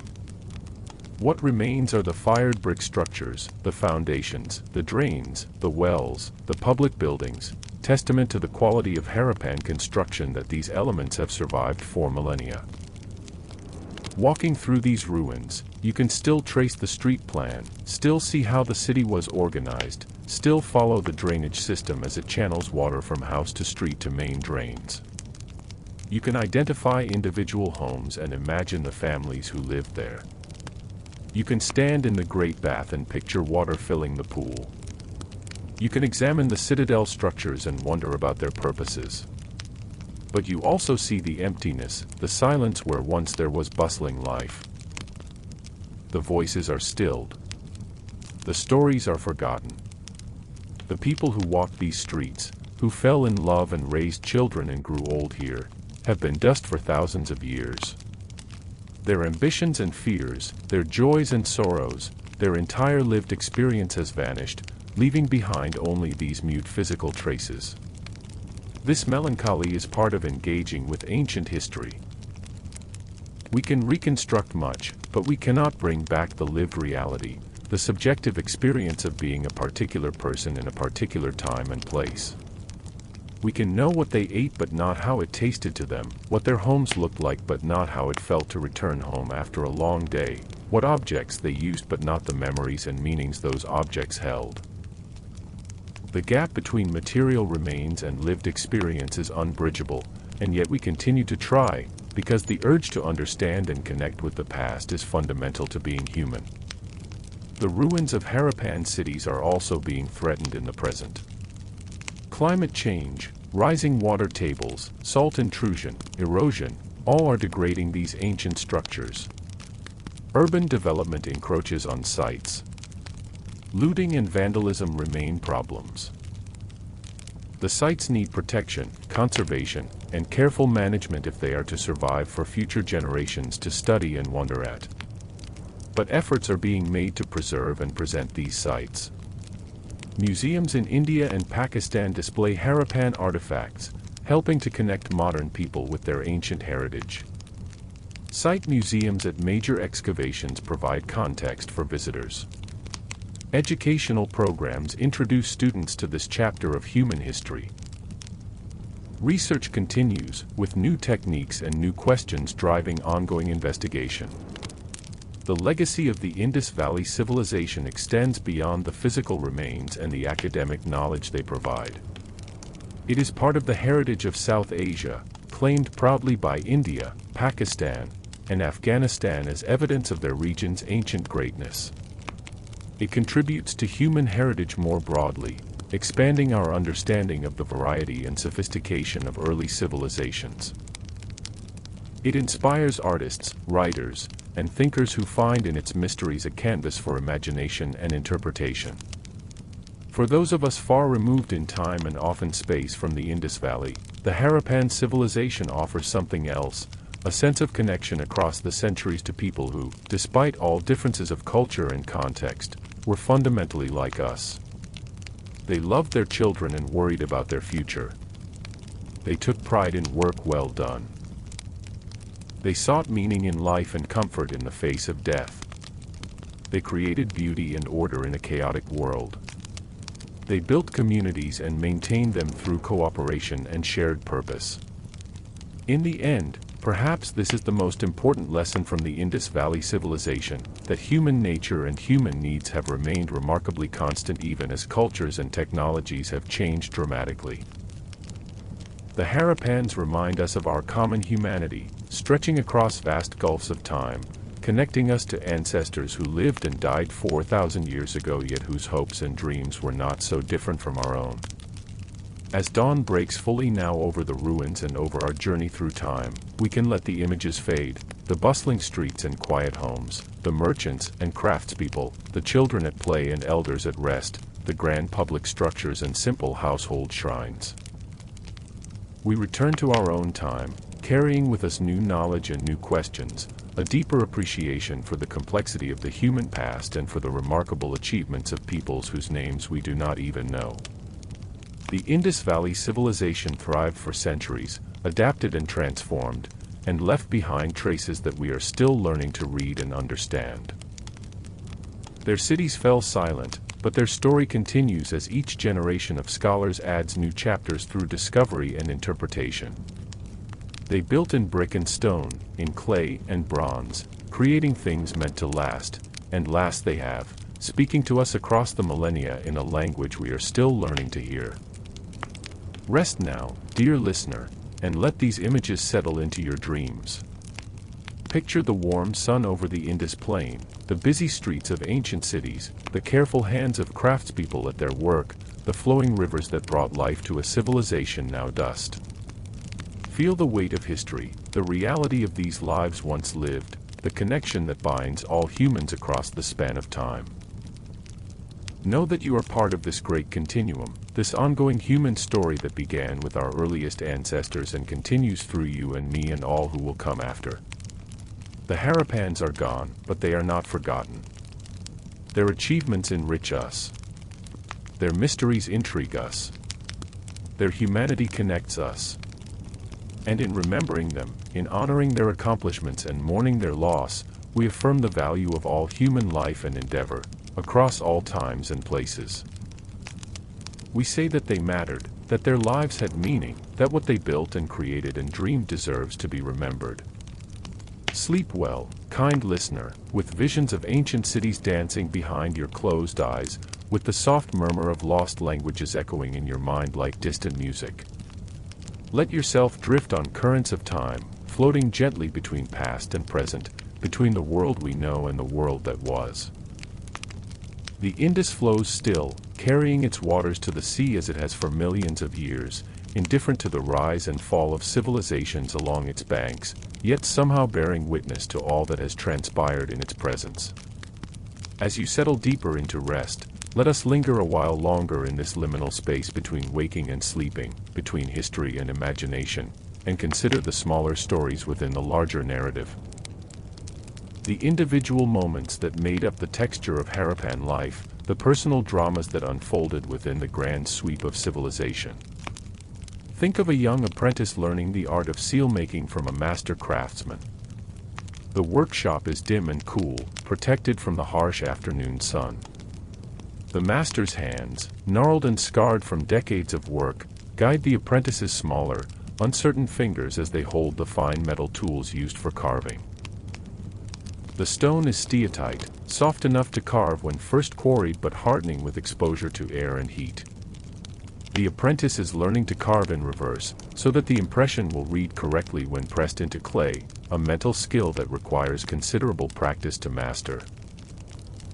What remains are the fired brick structures, the foundations, the drains, the wells, the public buildings, testament to the quality of Harappan construction that these elements have survived for millennia. Walking through these ruins, you can still trace the street plan, still see how the city was organized, still follow the drainage system as it channels water from house to street to main drains. You can identify individual homes and imagine the families who lived there. You can stand in the Great Bath and picture water filling the pool. You can examine the citadel structures and wonder about their purposes. But you also see the emptiness, the silence where once there was bustling life. The voices are stilled. The stories are forgotten. The people who walked these streets, who fell in love and raised children and grew old here, have been dust for thousands of years. Their ambitions and fears, their joys and sorrows, their entire lived experience has vanished, leaving behind only these mute physical traces. This melancholy is part of engaging with ancient history. We can reconstruct much, but we cannot bring back the lived reality, the subjective experience of being a particular person in a particular time and place. We can know what they ate but not how it tasted to them, what their homes looked like but not how it felt to return home after a long day, what objects they used but not the memories and meanings those objects held. The gap between material remains and lived experience is unbridgeable, and yet we continue to try, because the urge to understand and connect with the past is fundamental to being human. The ruins of Harappan cities are also being threatened in the present. Climate change, rising water tables, salt intrusion, erosion, all are degrading these ancient structures. Urban development encroaches on sites. Looting and vandalism remain problems. The sites need protection, conservation, and careful management if they are to survive for future generations to study and wonder at. But efforts are being made to preserve and present these sites. Museums in India and Pakistan display Harappan artifacts, helping to connect modern people with their ancient heritage. Site museums at major excavations provide context for visitors. Educational programs introduce students to this chapter of human history. Research continues, with new techniques and new questions driving ongoing investigation. The legacy of the Indus Valley Civilization extends beyond the physical remains and the academic knowledge they provide. It is part of the heritage of South Asia, claimed proudly by India, Pakistan, and Afghanistan as evidence of their region's ancient greatness. It contributes to human heritage more broadly, expanding our understanding of the variety and sophistication of early civilizations. It inspires artists, writers, and thinkers who find in its mysteries a canvas for imagination and interpretation. For those of us far removed in time and often space from the Indus Valley, the Harappan civilization offers something else, a sense of connection across the centuries to people who, despite all differences of culture and context, were fundamentally like us. They loved their children and worried about their future. They took pride in work well done. They sought meaning in life and comfort in the face of death. They created beauty and order in a chaotic world. They built communities and maintained them through cooperation and shared purpose. In the end, perhaps this is the most important lesson from the Indus Valley Civilization, that human nature and human needs have remained remarkably constant even as cultures and technologies have changed dramatically. The Harappans remind us of our common humanity, stretching across vast gulfs of time, connecting us to ancestors who lived and died 4,000 years ago yet whose hopes and dreams were not so different from our own. As dawn breaks fully now over the ruins and over our journey through time, we can let the images fade, the bustling streets and quiet homes, the merchants and craftspeople, the children at play and elders at rest, the grand public structures and simple household shrines. We return to our own time, carrying with us new knowledge and new questions, a deeper appreciation for the complexity of the human past and for the remarkable achievements of peoples whose names we do not even know. The Indus Valley Civilization thrived for centuries, adapted and transformed, and left behind traces that we are still learning to read and understand. Their cities fell silent, but their story continues as each generation of scholars adds new chapters through discovery and interpretation. They built in brick and stone, in clay and bronze, creating things meant to last, and last they have, speaking to us across the millennia in a language we are still learning to hear. Rest now, dear listener, and let these images settle into your dreams. Picture the warm sun over the Indus Plain, the busy streets of ancient cities, the careful hands of craftspeople at their work, the flowing rivers that brought life to a civilization now dust. Feel the weight of history, the reality of these lives once lived, the connection that binds all humans across the span of time. Know that you are part of this great continuum, this ongoing human story that began with our earliest ancestors and continues through you and me and all who will come after. The Harappans are gone, but they are not forgotten. Their achievements enrich us. Their mysteries intrigue us. Their humanity connects us. And in remembering them, in honoring their accomplishments and mourning their loss, we affirm the value of all human life and endeavor, across all times and places. We say that they mattered, that their lives had meaning, that what they built and created and dreamed deserves to be remembered. Sleep well, kind listener, with visions of ancient cities dancing behind your closed eyes, with the soft murmur of lost languages echoing in your mind like distant music. Let yourself drift on currents of time, floating gently between past and present, between the world we know and the world that was. The Indus flows still, carrying its waters to the sea as it has for millions of years, indifferent to the rise and fall of civilizations along its banks, yet somehow bearing witness to all that has transpired in its presence. As you settle deeper into rest, let us linger a while longer in this liminal space between waking and sleeping, between history and imagination, and consider the smaller stories within the larger narrative. The individual moments that made up the texture of Harappan life, the personal dramas that unfolded within the grand sweep of civilization. Think of a young apprentice learning the art of seal making from a master craftsman. The workshop is dim and cool, protected from the harsh afternoon sun. The master's hands, gnarled and scarred from decades of work, guide the apprentice's smaller, uncertain fingers as they hold the fine metal tools used for carving. The stone is steatite, soft enough to carve when first quarried but hardening with exposure to air and heat. The apprentice is learning to carve in reverse, so that the impression will read correctly when pressed into clay, a mental skill that requires considerable practice to master.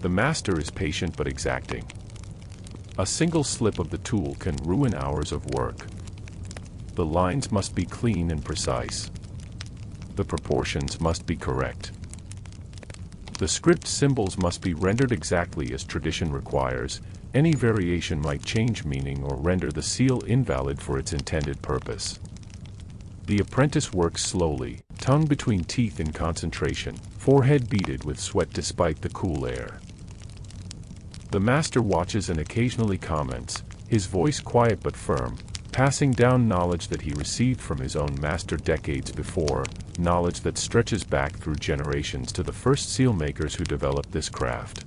The master is patient but exacting. A single slip of the tool can ruin hours of work. The lines must be clean and precise. The proportions must be correct. The script symbols must be rendered exactly as tradition requires. Any variation might change meaning or render the seal invalid for its intended purpose. The apprentice works slowly, tongue between teeth in concentration, forehead beaded with sweat despite the cool air. The master watches and occasionally comments, his voice quiet but firm, passing down knowledge that he received from his own master decades before, knowledge that stretches back through generations to the first seal makers who developed this craft.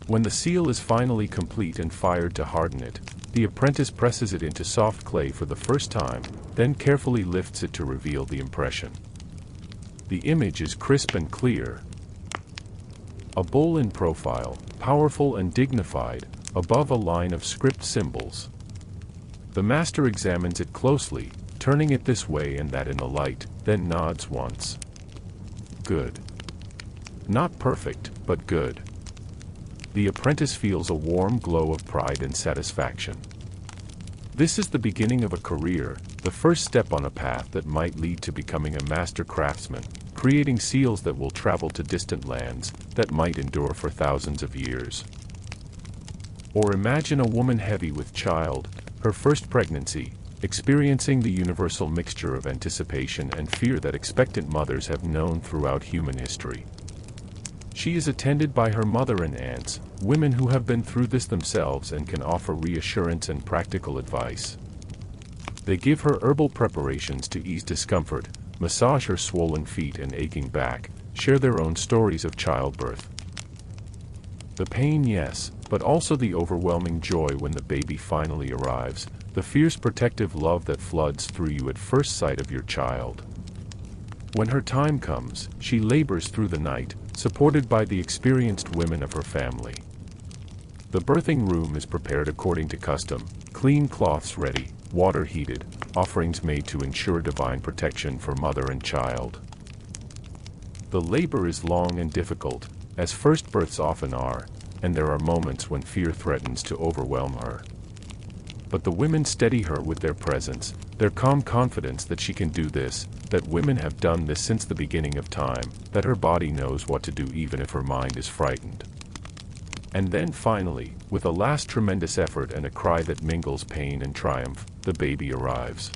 When the seal is finally complete and fired to harden it, the apprentice presses it into soft clay for the first time, then carefully lifts it to reveal the impression. The image is crisp and clear. A bowl in profile, powerful and dignified, above a line of script symbols. The master examines it closely, turning it this way and that in the light, then nods once. Good. Not perfect, but good. The apprentice feels a warm glow of pride and satisfaction. This is the beginning of a career, the first step on a path that might lead to becoming a master craftsman, creating seals that will travel to distant lands, that might endure for thousands of years. Or imagine a woman heavy with child, her first pregnancy, experiencing the universal mixture of anticipation and fear that expectant mothers have known throughout human history. She is attended by her mother and aunts, women who have been through this themselves and can offer reassurance and practical advice. They give her herbal preparations to ease discomfort, massage her swollen feet and aching back, share their own stories of childbirth. The pain, yes, but also the overwhelming joy when the baby finally arrives, the fierce protective love that floods through you at first sight of your child. When her time comes, she labors through the night, supported by the experienced women of her family. The birthing room is prepared according to custom, clean cloths ready, water heated, offerings made to ensure divine protection for mother and child. The labor is long and difficult, as first births often are, and there are moments when fear threatens to overwhelm her. But the women steady her with their presence, their calm confidence that she can do this, that women have done this since the beginning of time, that her body knows what to do even if her mind is frightened. And then finally, with a last tremendous effort and a cry that mingles pain and triumph, the baby arrives.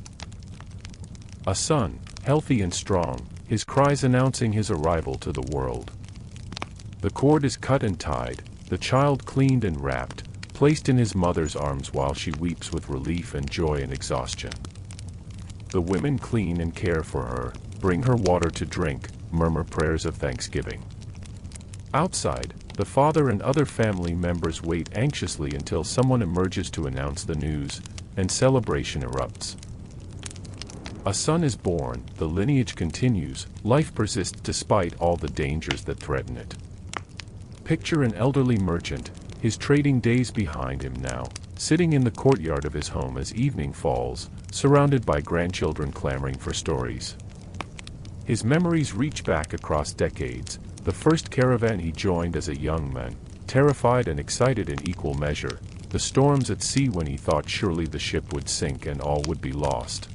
A son, healthy and strong, his cries announcing his arrival to the world. The cord is cut and tied, the child cleaned and wrapped, placed in his mother's arms while she weeps with relief and joy and exhaustion. The women clean and care for her, bring her water to drink, murmur prayers of thanksgiving. Outside, the father and other family members wait anxiously until someone emerges to announce the news, and celebration erupts. A son is born, the lineage continues, life persists despite all the dangers that threaten it. Picture an elderly merchant, his trading days behind him now, sitting in the courtyard of his home as evening falls, surrounded by grandchildren clamoring for stories. His memories reach back across decades, the first caravan he joined as a young man, terrified and excited in equal measure, the storms at sea when he thought surely the ship would sink and all would be lost.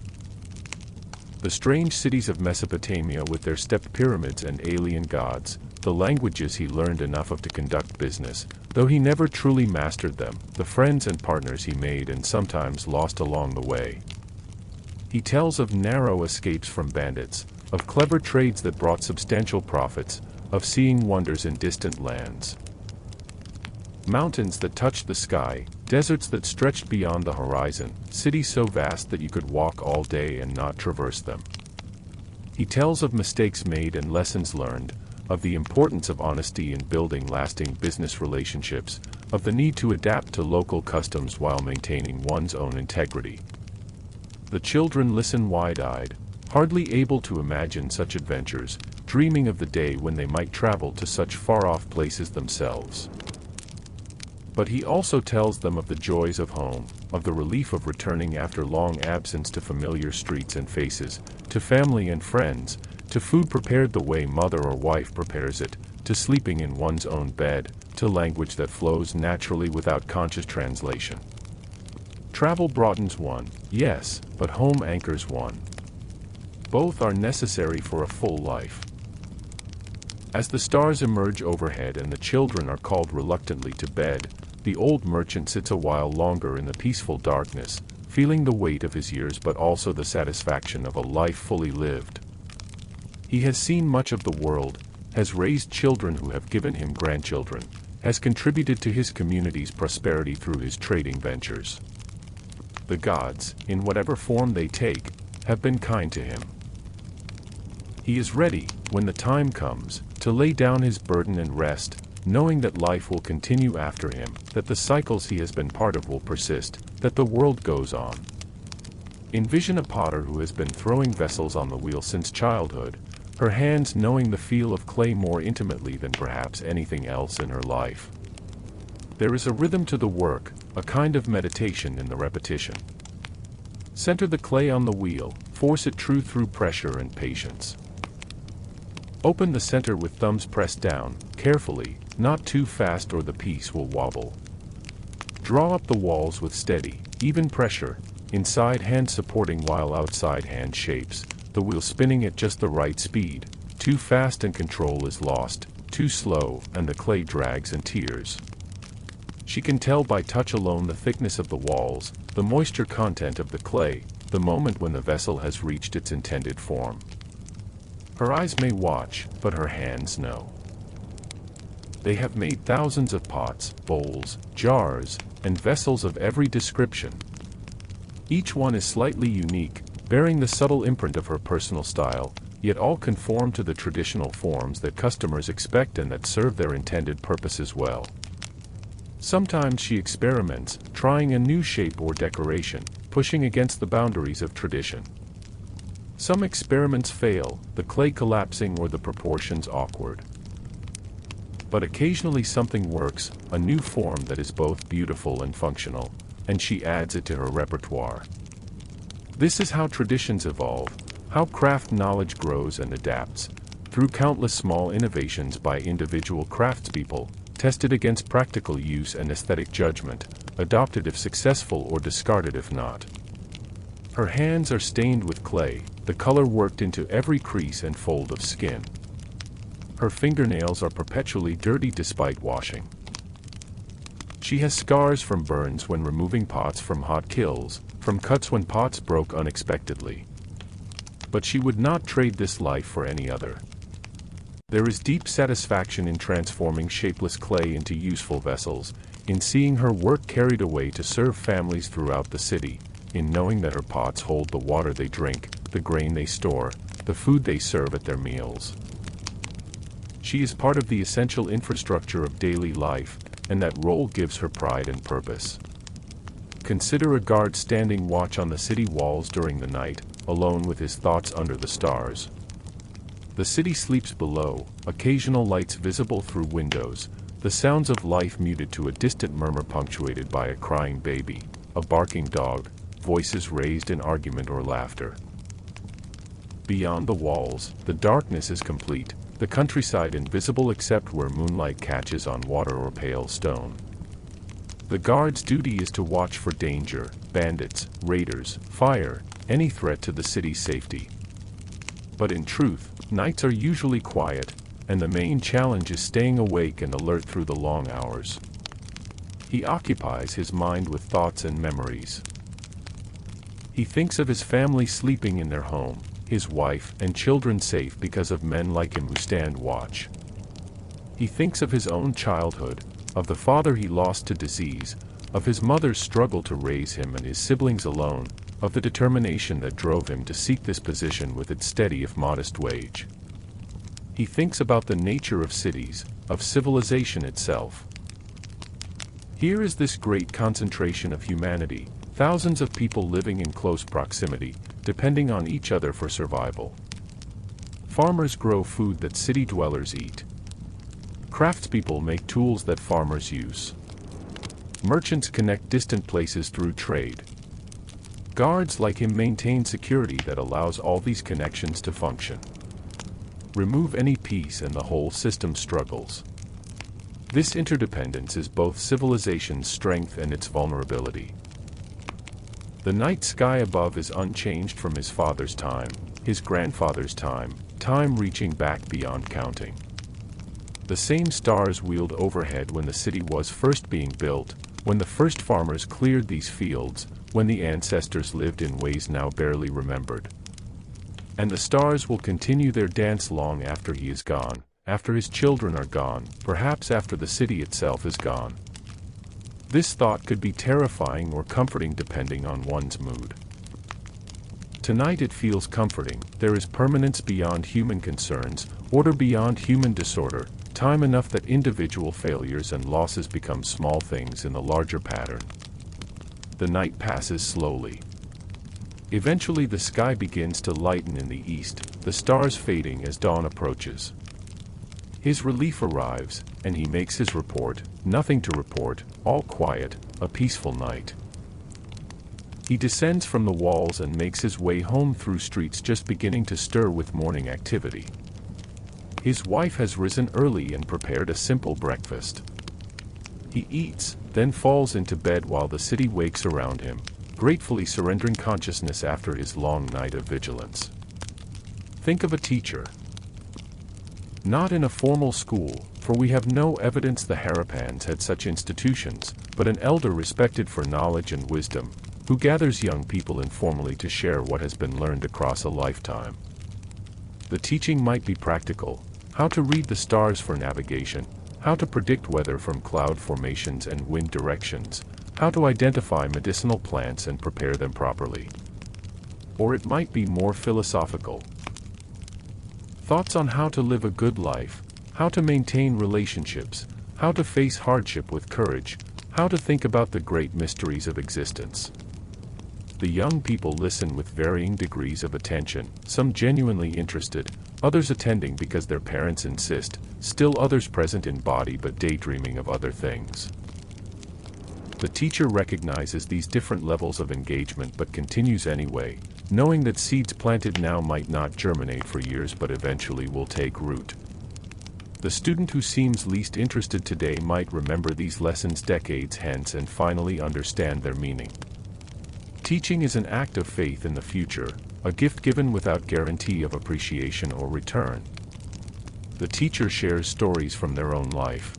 The strange cities of Mesopotamia with their stepped pyramids and alien gods, the languages he learned enough of to conduct business, though he never truly mastered them, the friends and partners he made and sometimes lost along the way. He tells of narrow escapes from bandits, of clever trades that brought substantial profits, of seeing wonders in distant lands. Mountains that touched the sky, deserts that stretched beyond the horizon, cities so vast that you could walk all day and not traverse them. He tells of mistakes made and lessons learned, of the importance of honesty in building lasting business relationships, of the need to adapt to local customs while maintaining one's own integrity. The children listen wide-eyed, hardly able to imagine such adventures, dreaming of the day when they might travel to such far-off places themselves. But he also tells them of the joys of home, of the relief of returning after long absence to familiar streets and faces, to family and friends, to food prepared the way mother or wife prepares it, to sleeping in one's own bed, to language that flows naturally without conscious translation. Travel broadens one, yes, but home anchors one. Both are necessary for a full life. As the stars emerge overhead and the children are called reluctantly to bed, the old merchant sits a while longer in the peaceful darkness, feeling the weight of his years but also the satisfaction of a life fully lived. He has seen much of the world, has raised children who have given him grandchildren, has contributed to his community's prosperity through his trading ventures. The gods, in whatever form they take, have been kind to him. He is ready, when the time comes, to lay down his burden and rest, knowing that life will continue after him, that the cycles he has been part of will persist, that the world goes on. Envision a potter who has been throwing vessels on the wheel since childhood, her hands knowing the feel of clay more intimately than perhaps anything else in her life. There is a rhythm to the work, a kind of meditation in the repetition. Center the clay on the wheel, force it true through pressure and patience. Open the center with thumbs pressed down, carefully, not too fast or the piece will wobble. Draw up the walls with steady, even pressure, inside hand supporting while outside hand shapes, the wheel spinning at just the right speed. Too fast and control is lost, too slow, and the clay drags and tears. She can tell by touch alone the thickness of the walls, the moisture content of the clay, the moment when the vessel has reached its intended form. Her eyes may watch, but her hands know. They have made thousands of pots, bowls, jars, and vessels of every description. Each one is slightly unique, bearing the subtle imprint of her personal style, yet all conform to the traditional forms that customers expect and that serve their intended purposes well. Sometimes she experiments, trying a new shape or decoration, pushing against the boundaries of tradition. Some experiments fail, the clay collapsing or the proportions awkward. But occasionally something works, a new form that is both beautiful and functional, and she adds it to her repertoire. This is how traditions evolve, how craft knowledge grows and adapts, through countless small innovations by individual craftspeople, tested against practical use and aesthetic judgment, adopted if successful or discarded if not. Her hands are stained with clay, the color worked into every crease and fold of skin. Her fingernails are perpetually dirty despite washing. She has scars from burns when removing pots from hot kilns, from cuts when pots broke unexpectedly. But she would not trade this life for any other. There is deep satisfaction in transforming shapeless clay into useful vessels, in seeing her work carried away to serve families throughout the city, in knowing that her pots hold the water they drink, the grain they store, the food they serve at their meals. She is part of the essential infrastructure of daily life, and that role gives her pride and purpose. Consider a guard standing watch on the city walls during the night, alone with his thoughts under the stars. The city sleeps below, occasional lights visible through windows, the sounds of life muted to a distant murmur punctuated by a crying baby, a barking dog, voices raised in argument or laughter. Beyond the walls, the darkness is complete, the countryside invisible except where moonlight catches on water or pale stone. The guard's duty is to watch for danger, bandits, raiders, fire, any threat to the city's safety. But in truth, nights are usually quiet, and the main challenge is staying awake and alert through the long hours. He occupies his mind with thoughts and memories. He thinks of his family sleeping in their home, his wife and children safe because of men like him who stand watch. He thinks of his own childhood, of the father he lost to disease, of his mother's struggle to raise him and his siblings alone, of the determination that drove him to seek this position with its steady if modest wage. He thinks about the nature of cities, of civilization itself. Here is this great concentration of humanity, thousands of people living in close proximity, depending on each other for survival. Farmers grow food that city dwellers eat. Craftspeople make tools that farmers use. Merchants connect distant places through trade. Guards like him maintain security that allows all these connections to function. Remove any piece and the whole system struggles. This interdependence is both civilization's strength and its vulnerability. The night sky above is unchanged from his father's time, his grandfather's time, time reaching back beyond counting. The same stars wheeled overhead when the city was first being built, when the first farmers cleared these fields, when the ancestors lived in ways now barely remembered. And the stars will continue their dance long after he is gone, after his children are gone, perhaps after the city itself is gone. This thought could be terrifying or comforting depending on one's mood. Tonight it feels comforting. There is permanence beyond human concerns, order beyond human disorder, time enough that individual failures and losses become small things in the larger pattern. The night passes slowly. Eventually the sky begins to lighten in the east, the stars fading as dawn approaches. His relief arrives, and he makes his report. Nothing to report, all quiet, a peaceful night. He descends from the walls and makes his way home through streets just beginning to stir with morning activity. His wife has risen early and prepared a simple breakfast. He eats, then falls into bed while the city wakes around him, gratefully surrendering consciousness after his long night of vigilance. Think of a teacher. Not in a formal school, for we have no evidence the Harappans had such institutions, but an elder respected for knowledge and wisdom, who gathers young people informally to share what has been learned across a lifetime. The teaching might be practical: how to read the stars for navigation, how to predict weather from cloud formations and wind directions, how to identify medicinal plants and prepare them properly. Or it might be more philosophical. Thoughts on how to live a good life, how to maintain relationships, how to face hardship with courage, how to think about the great mysteries of existence. The young people listen with varying degrees of attention, some genuinely interested, others attending because their parents insist, still others present in body but daydreaming of other things. The teacher recognizes these different levels of engagement but continues anyway, knowing that seeds planted now might not germinate for years but eventually will take root. The student who seems least interested today might remember these lessons decades hence and finally understand their meaning. Teaching is an act of faith in the future, a gift given without guarantee of appreciation or return. The teacher shares stories from their own life.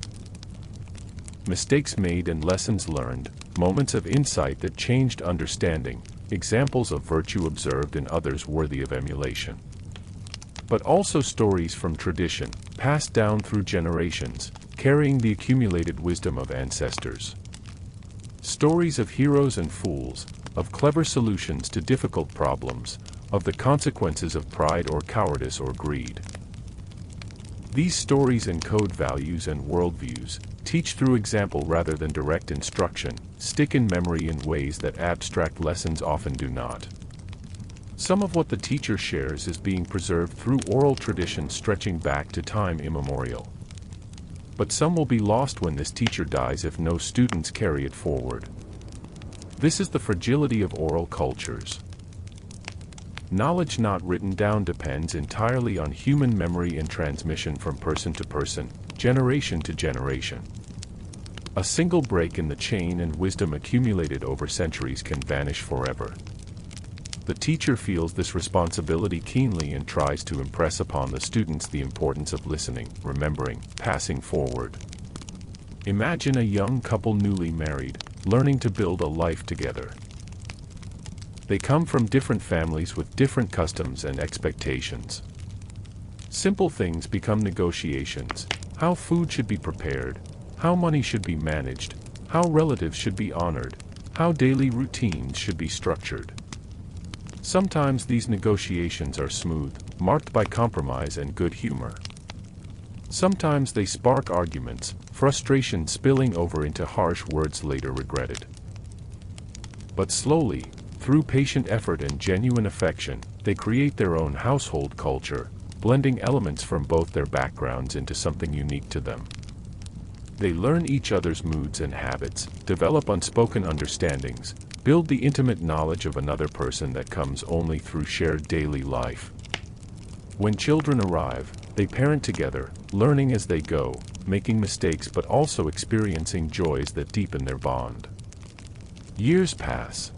Mistakes made and lessons learned, moments of insight that changed understanding, examples of virtue observed in others worthy of emulation. But also stories from tradition, passed down through generations, carrying the accumulated wisdom of ancestors. Stories of heroes and fools, of clever solutions to difficult problems, of the consequences of pride or cowardice or greed. These stories encode values and worldviews, teach through example rather than direct instruction, stick in memory in ways that abstract lessons often do not. Some of what the teacher shares is being preserved through oral tradition stretching back to time immemorial. But some will be lost when this teacher dies if no students carry it forward. This is the fragility of oral cultures. Knowledge not written down depends entirely on human memory and transmission from person to person, generation to generation. A single break in the chain and wisdom accumulated over centuries can vanish forever. The teacher feels this responsibility keenly and tries to impress upon the students the importance of listening, remembering, passing forward. Imagine a young couple newly married, learning to build a life together. They come from different families with different customs and expectations. Simple things become negotiations: how food should be prepared, how money should be managed, how relatives should be honored, how daily routines should be structured. Sometimes these negotiations are smooth, marked by compromise and good humor. Sometimes they spark arguments, frustration spilling over into harsh words later regretted. But slowly, through patient effort and genuine affection, they create their own household culture, blending elements from both their backgrounds into something unique to them. They learn each other's moods and habits, develop unspoken understandings, build the intimate knowledge of another person that comes only through shared daily life. When children arrive, they parent together, learning as they go, making mistakes but also experiencing joys that deepen their bond. Years pass.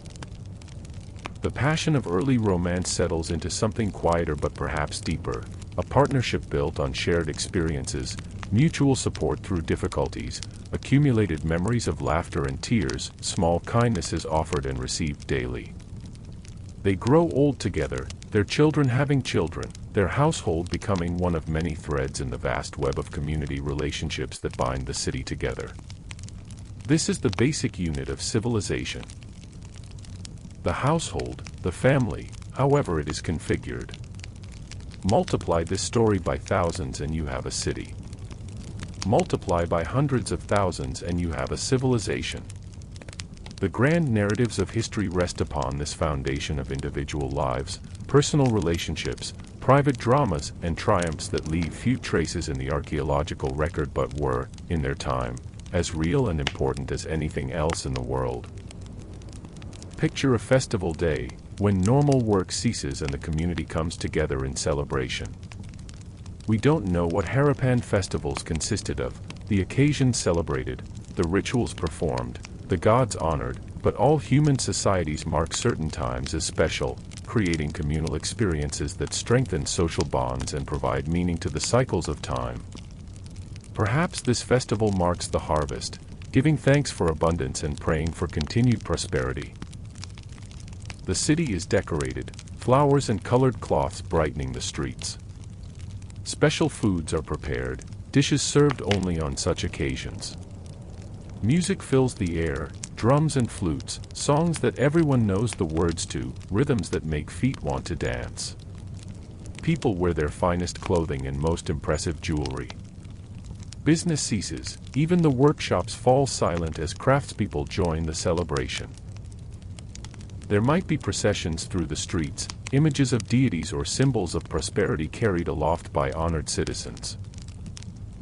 The passion of early romance settles into something quieter but perhaps deeper, a partnership built on shared experiences, mutual support through difficulties, accumulated memories of laughter and tears, small kindnesses offered and received daily. They grow old together, their children having children, their household becoming one of many threads in the vast web of community relationships that bind the city together. This is the basic unit of civilization. The household, the family, however it is configured. Multiply this story by thousands and you have a city. Multiply by hundreds of thousands and you have a civilization. The grand narratives of history rest upon this foundation of individual lives, personal relationships, private dramas, and triumphs that leave few traces in the archaeological record but were, in their time, as real and important as anything else in the world. Picture a festival day, when normal work ceases and the community comes together in celebration. We don't know what Harappan festivals consisted of, the occasions celebrated, the rituals performed, the gods honored, but all human societies mark certain times as special, creating communal experiences that strengthen social bonds and provide meaning to the cycles of time. Perhaps this festival marks the harvest, giving thanks for abundance and praying for continued prosperity. The city is decorated, flowers and colored cloths brightening the streets. Special foods are prepared, dishes served only on such occasions. Music fills the air, drums and flutes, songs that everyone knows the words to, rhythms that make feet want to dance. People wear their finest clothing and most impressive jewelry. Business ceases, even the workshops fall silent as craftspeople join the celebration. There might be processions through the streets, images of deities or symbols of prosperity carried aloft by honored citizens.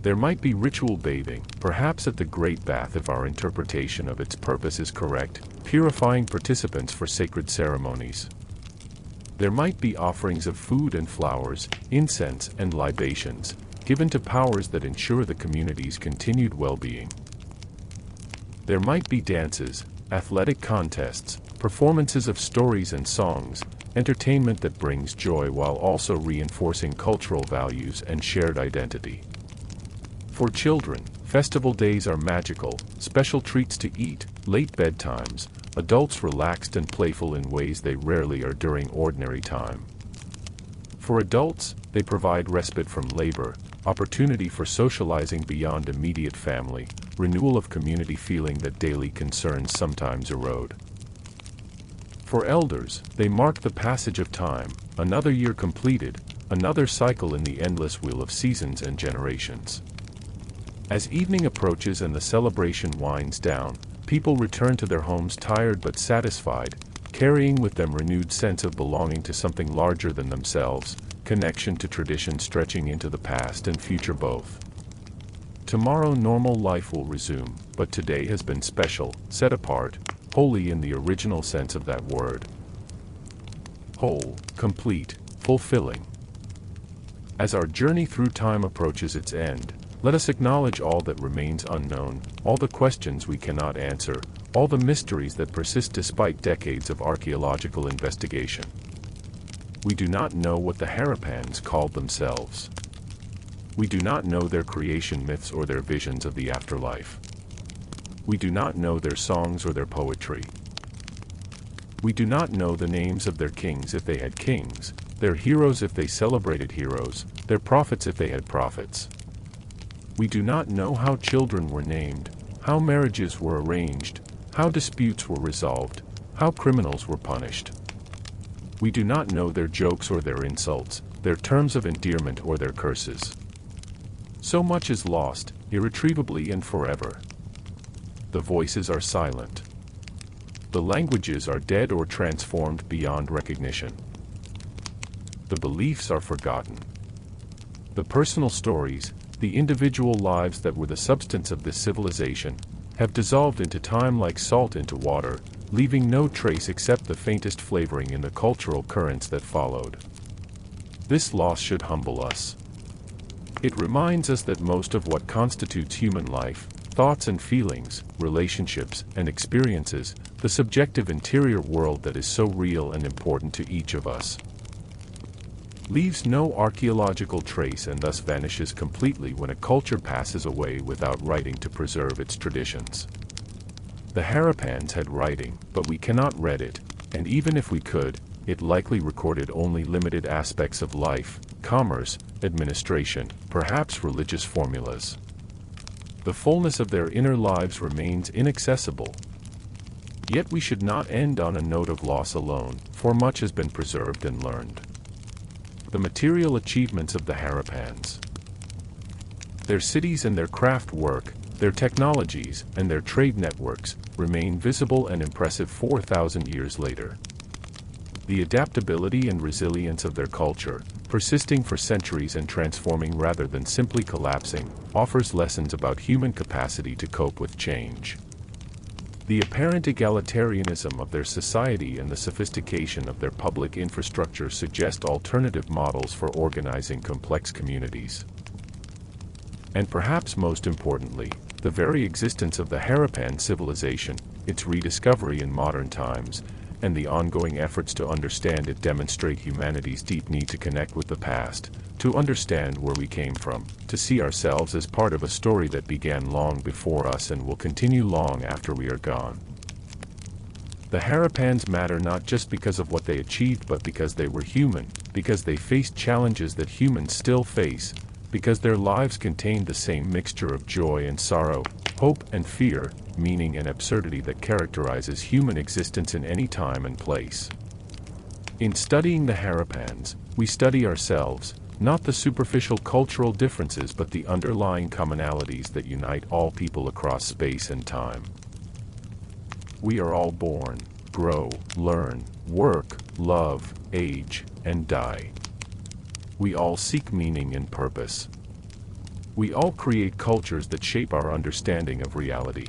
There might be ritual bathing, perhaps at the Great Bath if our interpretation of its purpose is correct, purifying participants for sacred ceremonies. There might be offerings of food and flowers, incense and libations, given to powers that ensure the community's continued well-being. There might be dances, athletic contests, performances of stories and songs, entertainment that brings joy while also reinforcing cultural values and shared identity. For children, festival days are magical, special treats to eat, late bedtimes, adults relaxed and playful in ways they rarely are during ordinary time. For adults, they provide respite from labor, opportunity for socializing beyond immediate family, renewal of community feeling that daily concerns sometimes erode. For elders, they mark the passage of time, another year completed, another cycle in the endless wheel of seasons and generations. As evening approaches and the celebration winds down, people return to their homes tired but satisfied, carrying with them renewed sense of belonging to something larger than themselves, connection to tradition stretching into the past and future both. Tomorrow normal life will resume, but today has been special, set apart, holy in the original sense of that word. Whole, complete, fulfilling. As our journey through time approaches its end, let us acknowledge all that remains unknown, all the questions we cannot answer, all the mysteries that persist despite decades of archaeological investigation. We do not know what the Harappans called themselves. We do not know their creation myths or their visions of the afterlife. We do not know their songs or their poetry. We do not know the names of their kings if they had kings, their heroes if they celebrated heroes, their prophets if they had prophets. We do not know how children were named, how marriages were arranged, how disputes were resolved, how criminals were punished. We do not know their jokes or their insults, their terms of endearment or their curses. So much is lost, irretrievably and forever. The voices are silent. The languages are dead or transformed beyond recognition. The beliefs are forgotten. The personal stories, the individual lives that were the substance of this civilization, have dissolved into time like salt into water, leaving no trace except the faintest flavoring in the cultural currents that followed. This loss should humble us. It reminds us that most of what constitutes human life, thoughts and feelings, relationships and experiences, the subjective interior world that is so real and important to each of us, leaves no archaeological trace and thus vanishes completely when a culture passes away without writing to preserve its traditions. The Harappans had writing, but we cannot read it, and even if we could, it likely recorded only limited aspects of life, commerce, administration, perhaps religious formulas. The fullness of their inner lives remains inaccessible. Yet we should not end on a note of loss alone, for much has been preserved and learned. The material achievements of the Harappans, their cities and their craft work, their technologies and their trade networks, remain visible and impressive 4,000 years later. The adaptability and resilience of their culture, persisting for centuries and transforming rather than simply collapsing, offers lessons about human capacity to cope with change. The apparent egalitarianism of their society and the sophistication of their public infrastructure suggest alternative models for organizing complex communities. And perhaps most importantly, the very existence of the Harappan civilization, its rediscovery in modern times, and the ongoing efforts to understand it demonstrate humanity's deep need to connect with the past, to understand where we came from, to see ourselves as part of a story that began long before us and will continue long after we are gone. The Harappans matter not just because of what they achieved but because they were human, because they faced challenges that humans still face, because their lives contained the same mixture of joy and sorrow, hope and fear, meaning and absurdity that characterizes human existence in any time and place. In studying the Harappans, we study ourselves, not the superficial cultural differences but the underlying commonalities that unite all people across space and time. We are all born, grow, learn, work, love, age, and die. We all seek meaning and purpose. We all create cultures that shape our understanding of reality.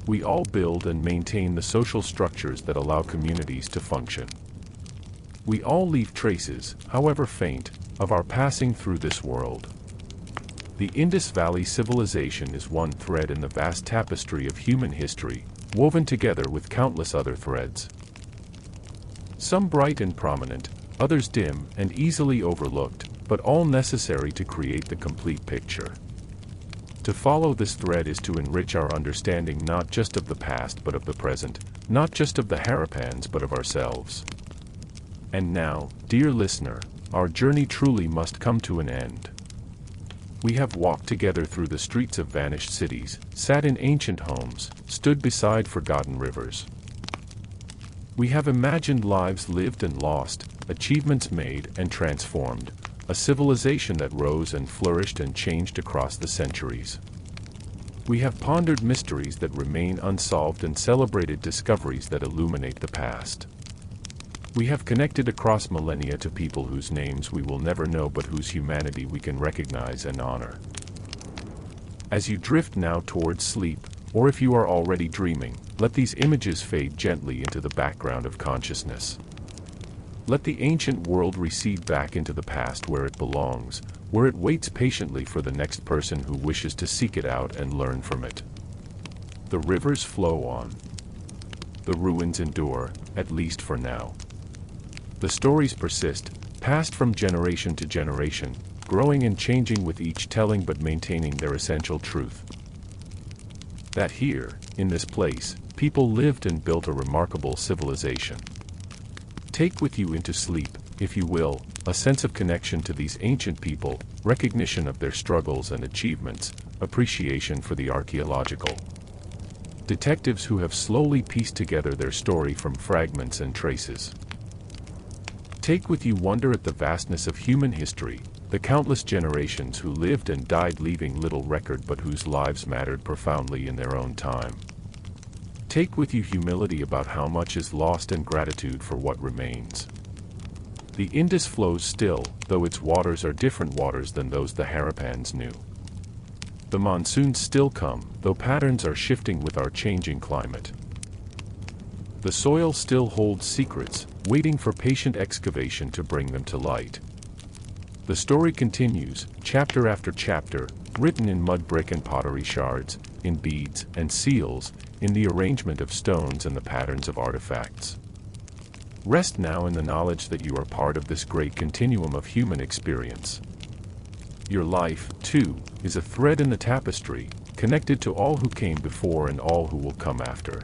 We all build and maintain the social structures that allow communities to function. We all leave traces, however faint, of our passing through this world. The Indus Valley Civilization is one thread in the vast tapestry of human history, woven together with countless other threads. Some bright and prominent, others dim and easily overlooked, but all necessary to create the complete picture. To follow this thread is to enrich our understanding not just of the past but of the present, not just of the Harappans but of ourselves. And now, dear listener, our journey truly must come to an end. We have walked together through the streets of vanished cities, sat in ancient homes, stood beside forgotten rivers. We have imagined lives lived and lost, achievements made and transformed, a civilization that rose and flourished and changed across the centuries. We have pondered mysteries that remain unsolved and celebrated discoveries that illuminate the past. We have connected across millennia to people whose names we will never know but whose humanity we can recognize and honor. As you drift now towards sleep, or if you are already dreaming, let these images fade gently into the background of consciousness. Let the ancient world recede back into the past where it belongs, where it waits patiently for the next person who wishes to seek it out and learn from it. The rivers flow on. The ruins endure, at least for now. The stories persist, passed from generation to generation, growing and changing with each telling but maintaining their essential truth. That here, in this place, people lived and built a remarkable civilization. Take with you into sleep, if you will, a sense of connection to these ancient people, recognition of their struggles and achievements, appreciation for the archaeological detectives who have slowly pieced together their story from fragments and traces. Take with you wonder at the vastness of human history, the countless generations who lived and died leaving little record but whose lives mattered profoundly in their own time. Take with you humility about how much is lost and gratitude for what remains. The Indus flows still, though its waters are different waters than those the Harappans knew. The monsoons still come, though patterns are shifting with our changing climate. The soil still holds secrets, waiting for patient excavation to bring them to light. The story continues, chapter after chapter, written in mud brick and pottery shards, in beads and seals, in the arrangement of stones and the patterns of artifacts. Rest now in the knowledge that you are part of this great continuum of human experience. Your life, too, is a thread in the tapestry, connected to all who came before and all who will come after.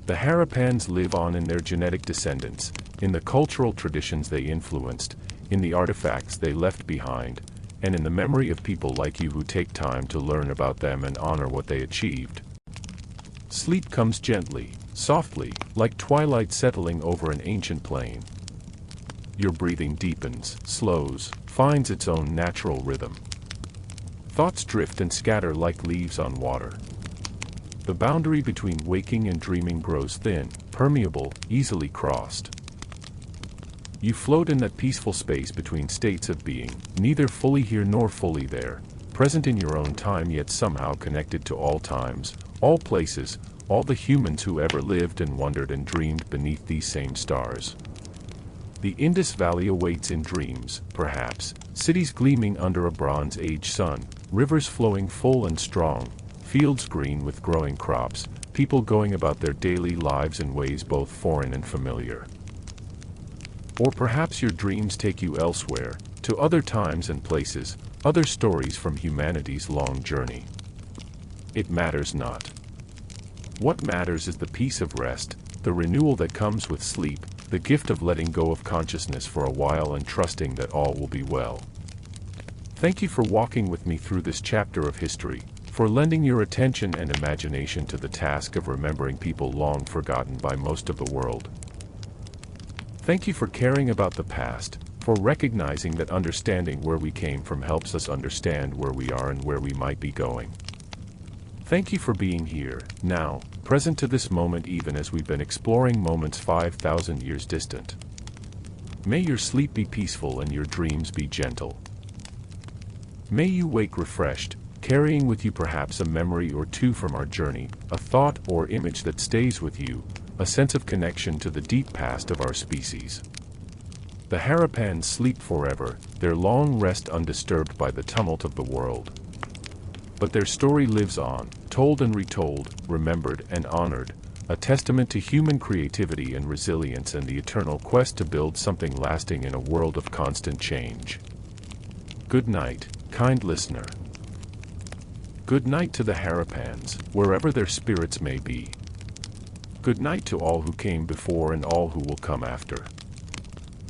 The Harappans live on in their genetic descendants, in the cultural traditions they influenced, in the artifacts they left behind, and in the memory of people like you who take time to learn about them and honor what they achieved. Sleep comes gently, softly, like twilight settling over an ancient plain. Your breathing deepens, slows, finds its own natural rhythm. Thoughts drift and scatter like leaves on water. The boundary between waking and dreaming grows thin, permeable, easily crossed. You float in that peaceful space between states of being, neither fully here nor fully there, present in your own time yet somehow connected to all times, all places, all the humans who ever lived and wondered and dreamed beneath these same stars. The Indus Valley awaits in dreams, perhaps, cities gleaming under a Bronze Age sun, rivers flowing full and strong, fields green with growing crops, people going about their daily lives in ways both foreign and familiar. Or perhaps your dreams take you elsewhere, to other times and places, other stories from humanity's long journey. It matters not. What matters is the peace of rest, the renewal that comes with sleep, the gift of letting go of consciousness for a while and trusting that all will be well. Thank you for walking with me through this chapter of history, for lending your attention and imagination to the task of remembering people long forgotten by most of the world. Thank you for caring about the past, for recognizing that understanding where we came from helps us understand where we are and where we might be going. Thank you for being here, now, present to this moment even as we've been exploring moments 5,000 years distant. May your sleep be peaceful and your dreams be gentle. May you wake refreshed, carrying with you perhaps a memory or two from our journey, a thought or image that stays with you, a sense of connection to the deep past of our species. The Harappans sleep forever, their long rest undisturbed by the tumult of the world. But their story lives on, told and retold, remembered and honored, a testament to human creativity and resilience and the eternal quest to build something lasting in a world of constant change. Good night, kind listener. Good night to the Harappans, wherever their spirits may be. Good night to all who came before and all who will come after.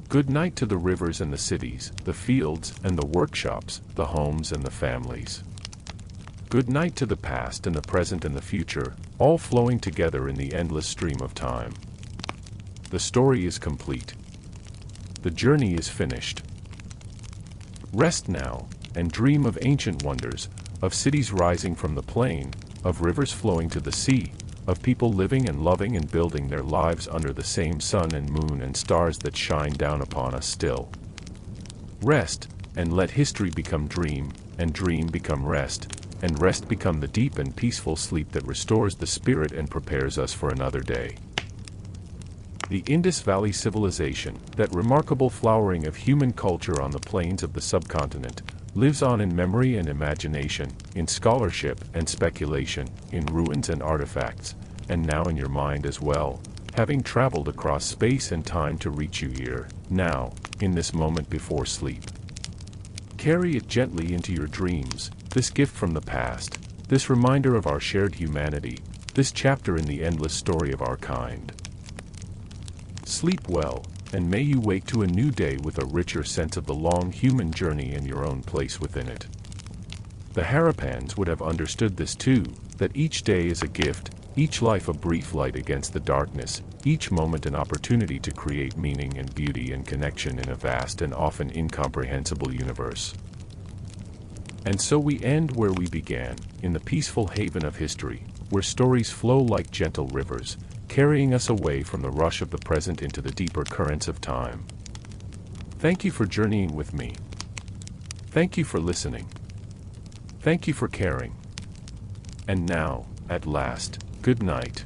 Good night to the rivers and the cities, the fields and the workshops, the homes and the families. Good night to the past and the present and the future, all flowing together in the endless stream of time. The story is complete. The journey is finished. Rest now, and dream of ancient wonders, of cities rising from the plain, of rivers flowing to the sea, of people living and loving and building their lives under the same sun and moon and stars that shine down upon us still. Rest, and let history become dream, and dream become rest, and rest become the deep and peaceful sleep that restores the spirit and prepares us for another day. The Indus Valley Civilization, that remarkable flowering of human culture on the plains of the subcontinent, lives on in memory and imagination, in scholarship and speculation, in ruins and artifacts, and now in your mind as well, having traveled across space and time to reach you here, now, in this moment before sleep. Carry it gently into your dreams, this gift from the past, this reminder of our shared humanity, this chapter in the endless story of our kind. Sleep well, and may you wake to a new day with a richer sense of the long human journey and your own place within it. The Harappans would have understood this too, that each day is a gift, each life a brief light against the darkness, each moment an opportunity to create meaning and beauty and connection in a vast and often incomprehensible universe. And so we end where we began, in the peaceful haven of history, where stories flow like gentle rivers, carrying us away from the rush of the present into the deeper currents of time. Thank you for journeying with me. Thank you for listening. Thank you for caring. And now, at last, good night.